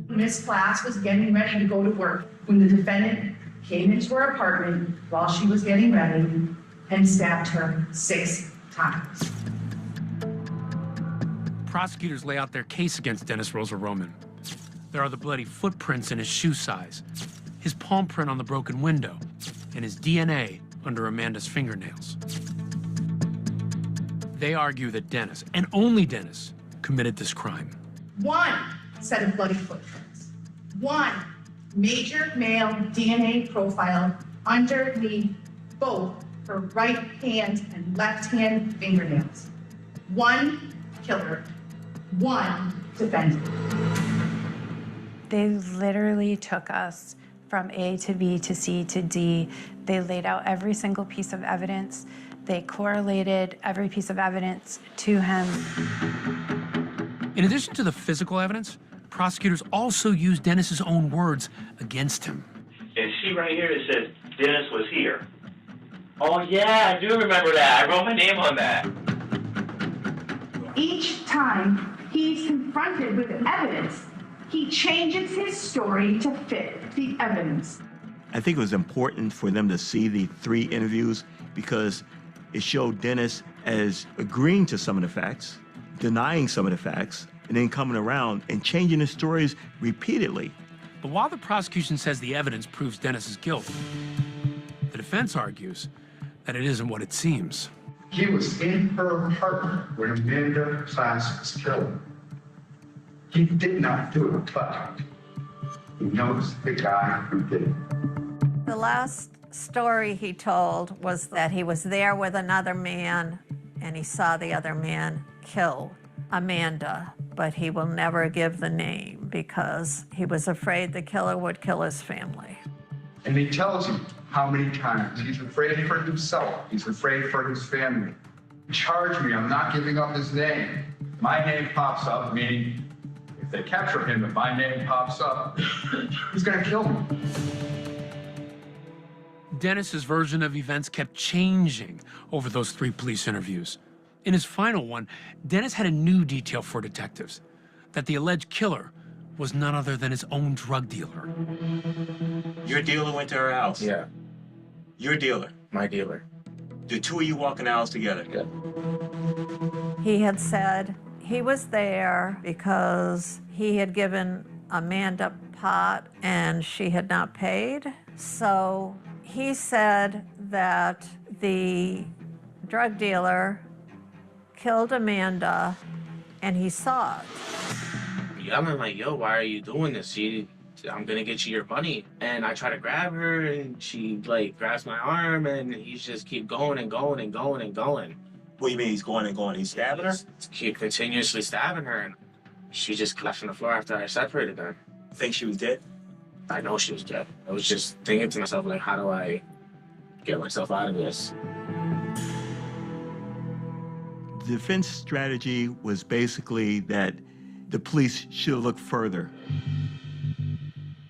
Miss Plass was getting ready to go to work when the defendant came into her apartment while she was getting ready and stabbed her 6 times. Prosecutors lay out their case against Dennis Rosa Roman. There are the bloody footprints in his shoe size, his palm print on the broken window, and his DNA under Amanda's fingernails. They argue that Dennis, and only Dennis, committed this crime. 1 set of bloody footprints. 1 major male DNA profile underneath both her right hand and left hand fingernails. 1 killer, 1 defendant. They literally took us from A to B to C to D. They laid out every single piece of evidence. They correlated every piece of evidence to him. In addition to the physical evidence, prosecutors also used Dennis's own words against him. And see right here, it says Dennis was here. Oh yeah, I do remember that. I wrote my name on that. Each time he's confronted with evidence, he changes his story to fit the evidence. I think it was important for them to see the 3 interviews because it showed Dennis as agreeing to some of the facts, denying some of the facts, and then coming around and changing his stories repeatedly. But while the prosecution says the evidence proves Dennis's guilt, the defense argues that it isn't what it seems. He was in her apartment when Amanda Plass was killed. He did not do it, but he knows the guy who did it. The last story he told was that he was there with another man and he saw the other man kill Amanda, but he will never give the name because he was afraid the killer would kill his family. And he tells you how many times he's afraid for himself, he's afraid for his family. Charge me, I'm not giving up his name. My name pops up, meaning if they capture him, if my name pops up, he's gonna kill me. Dennis's version of events kept changing over those 3 police interviews. In his final one, Dennis had a new detail for detectives, that the alleged killer was none other than his own drug dealer. Your dealer went to her house? Yeah. Your dealer? My dealer. The two of you walk in the house together? Yeah. He had said he was there because he had given Amanda pot and she had not paid. So he said that the drug dealer killed Amanda and he saw it. I'm like, yo, why are you doing this? I'm gonna get you your money. And I try to grab her and she like grabs my arm and he's just keep going and going and going and going. What do you mean he's going and going? He's stabbing her? Keep continuously stabbing her and she just collapsed on the floor after I separated her. Think she was dead? I know she was dead. I was just thinking to myself, like, how do I get myself out of this? The defense strategy was basically that the police should have looked further.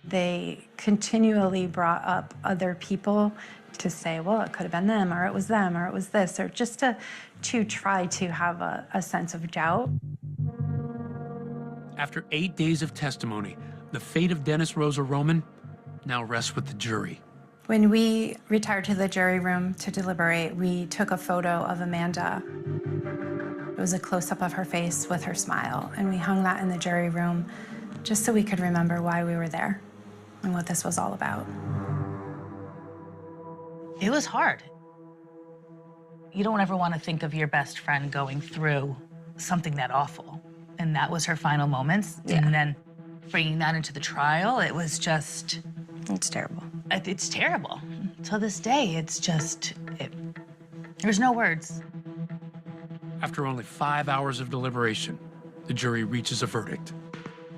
They continually brought up other people to say, well, it could have been them, or it was them, or it was this, or just to try to have a sense of doubt. After 8 days of testimony, the fate of Dennis Rosa Roman now rests with the jury. When we retired to the jury room to deliberate, we took a photo of Amanda. It was a close-up of her face with her smile, and we hung that in the jury room just so we could remember why we were there and what this was all about. It was hard. You don't ever want to think of your best friend going through something that awful. And that was her final moments. Yeah. And then bringing that into the trial, it was just... It's terrible. It's terrible. To this day, it's just... there's no words. After only 5 hours of deliberation, the jury reaches a verdict.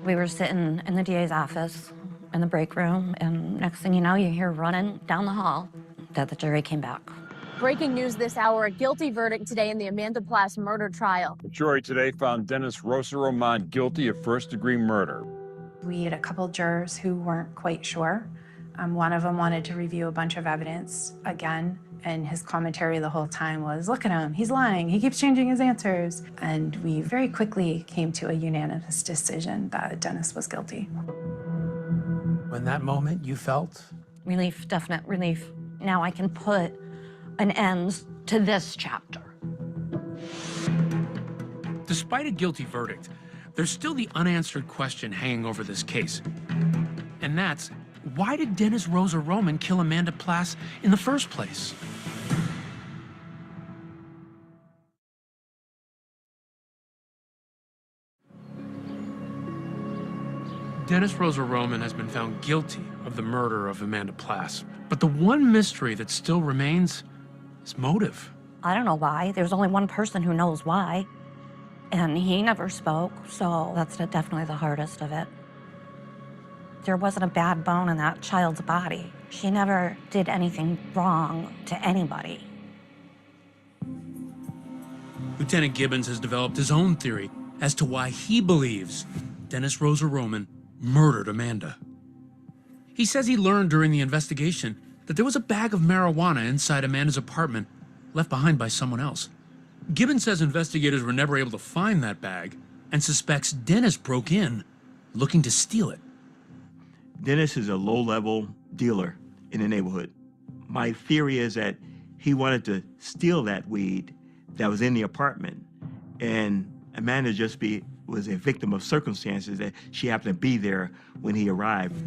We were sitting in the DA's office in the break room, and next thing you know, you hear running down the hall that the jury came back. Breaking news this hour, a guilty verdict today in the Amanda Plass murder trial. The jury today found Dennis Rosa Roman guilty of first-degree murder. We had a couple jurors who weren't quite sure. One of them wanted to review a bunch of evidence again, and his commentary the whole time was, look at him, he's lying, he keeps changing his answers. And we very quickly came to a unanimous decision that Dennis was guilty. When that moment you felt? Relief, definite relief. Now I can put an end to this chapter. Despite a guilty verdict, there's still the unanswered question hanging over this case. And that's, why did Dennis Rosa Roman kill Amanda Plass in the first place? Dennis Rosa Roman has been found guilty of the murder of Amanda Plass. But the one mystery that still remains is motive. I don't know why. There's only one person who knows why. And he never spoke, so that's definitely the hardest of it. There wasn't a bad bone in that child's body. She never did anything wrong to anybody. Lieutenant Gibbons has developed his own theory as to why he believes Dennis Rosa Roman murdered Amanda. He says he learned during the investigation that there was a bag of marijuana inside Amanda's apartment left behind by someone else. Gibbons says investigators were never able to find that bag and suspects Dennis broke in looking to steal it. Dennis is a low-level dealer in the neighborhood. My theory is that he wanted to steal that weed that was in the apartment, and Amanda was a victim of circumstances that she happened to be there when he arrived.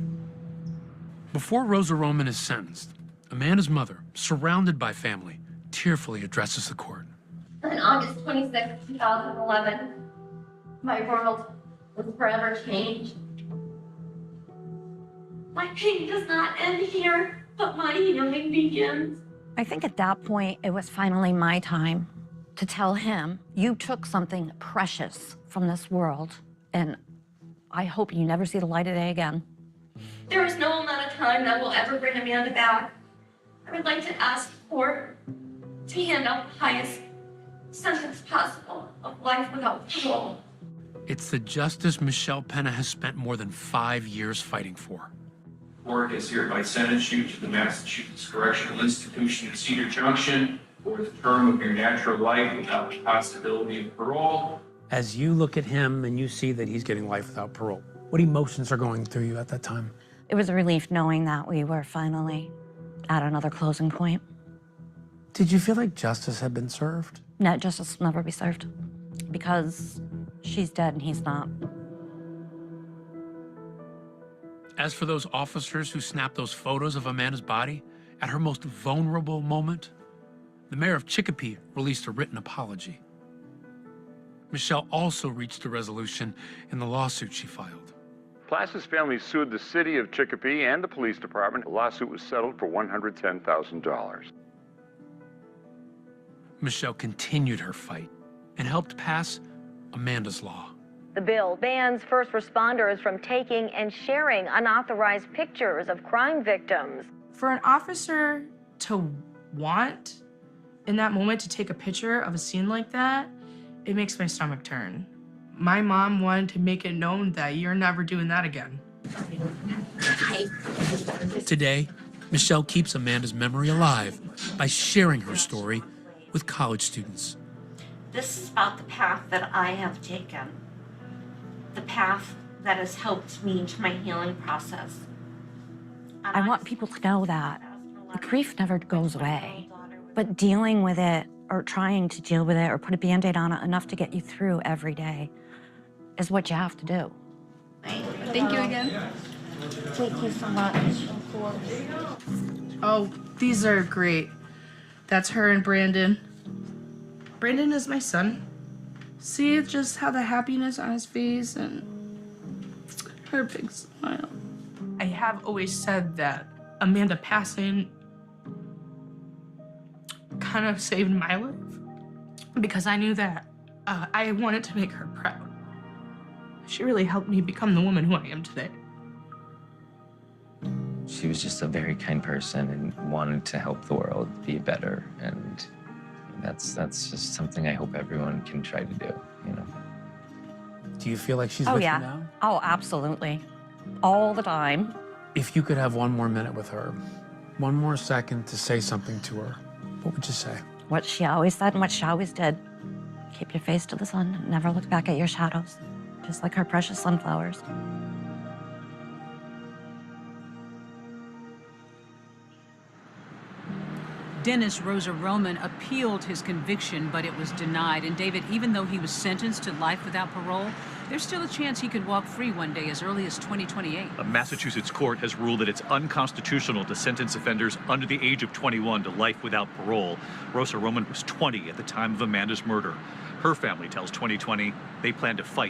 Before Rosa Roman is sentenced, Amanda's mother, surrounded by family, tearfully addresses the court. On August 26, 2011, my world was forever changed. My pain does not end here, but my healing begins. I think at that point, it was finally my time to tell him, you took something precious from this world, and I hope you never see the light of day again. There is no amount of time that will ever bring Amanda back. I would like to ask the court to hand out the highest sentence possible of life without parole. It's the justice Michelle Pena has spent more than 5 years fighting for. Court is hereby sentenced you to the Massachusetts Correctional Institution in Cedar Junction for the term of your natural life without the possibility of parole. As you look at him and you see that he's getting life without parole, what emotions are going through you at that time? It was a relief knowing that we were finally at another closing point. Did you feel like justice had been served? No, justice will never be served because she's dead and he's not. As for those officers who snapped those photos of Amanda's body at her most vulnerable moment, the mayor of Chicopee released a written apology. Michelle also reached a resolution in the lawsuit she filed. Plass's family sued the city of Chicopee and the police department. The lawsuit was settled for $110,000. Michelle continued her fight and helped pass Amanda's Law. The bill bans first responders from taking and sharing unauthorized pictures of crime victims. For an officer to want in that moment to take a picture of a scene like that, it makes my stomach turn. My mom wanted to make it known that you're never doing that again. Today, Michelle keeps Amanda's memory alive by sharing her story with college students. This is about the path that I have taken, the path that has helped me to my healing process. And I want people to know that the grief never goes away, but dealing with it or trying to deal with it or put a Band-Aid on it enough to get you through every day is what you have to do. Thank you again. Thank you so much. Oh, these are great. That's her and Brandon. Brandon is my son. See just how the happiness on his face and her big smile. I have always said that Amanda passing kind of saved my life because I knew that I wanted to make her proud. She really helped me become the woman who I am today. She was just a very kind person and wanted to help the world be better, and that's just something I hope everyone can try to do, you know. Do you feel like she's Oh, with yeah. you now? Oh, absolutely. All the time. If you could have one more minute with her, one more second to say something to her, what would you say? What she always said and what she always did. Keep your face to the sun and never look back at your shadows, just like her precious sunflowers. Dennis Rosa Roman appealed his conviction, but it was denied. And David, even though he was sentenced to life without parole, there's still a chance he could walk free one day as early as 2028. A Massachusetts court has ruled that it's unconstitutional to sentence offenders under the age of 21 to life without parole. Rosa Roman was 20 at the time of Amanda's murder. Her family tells 2020 they plan to fight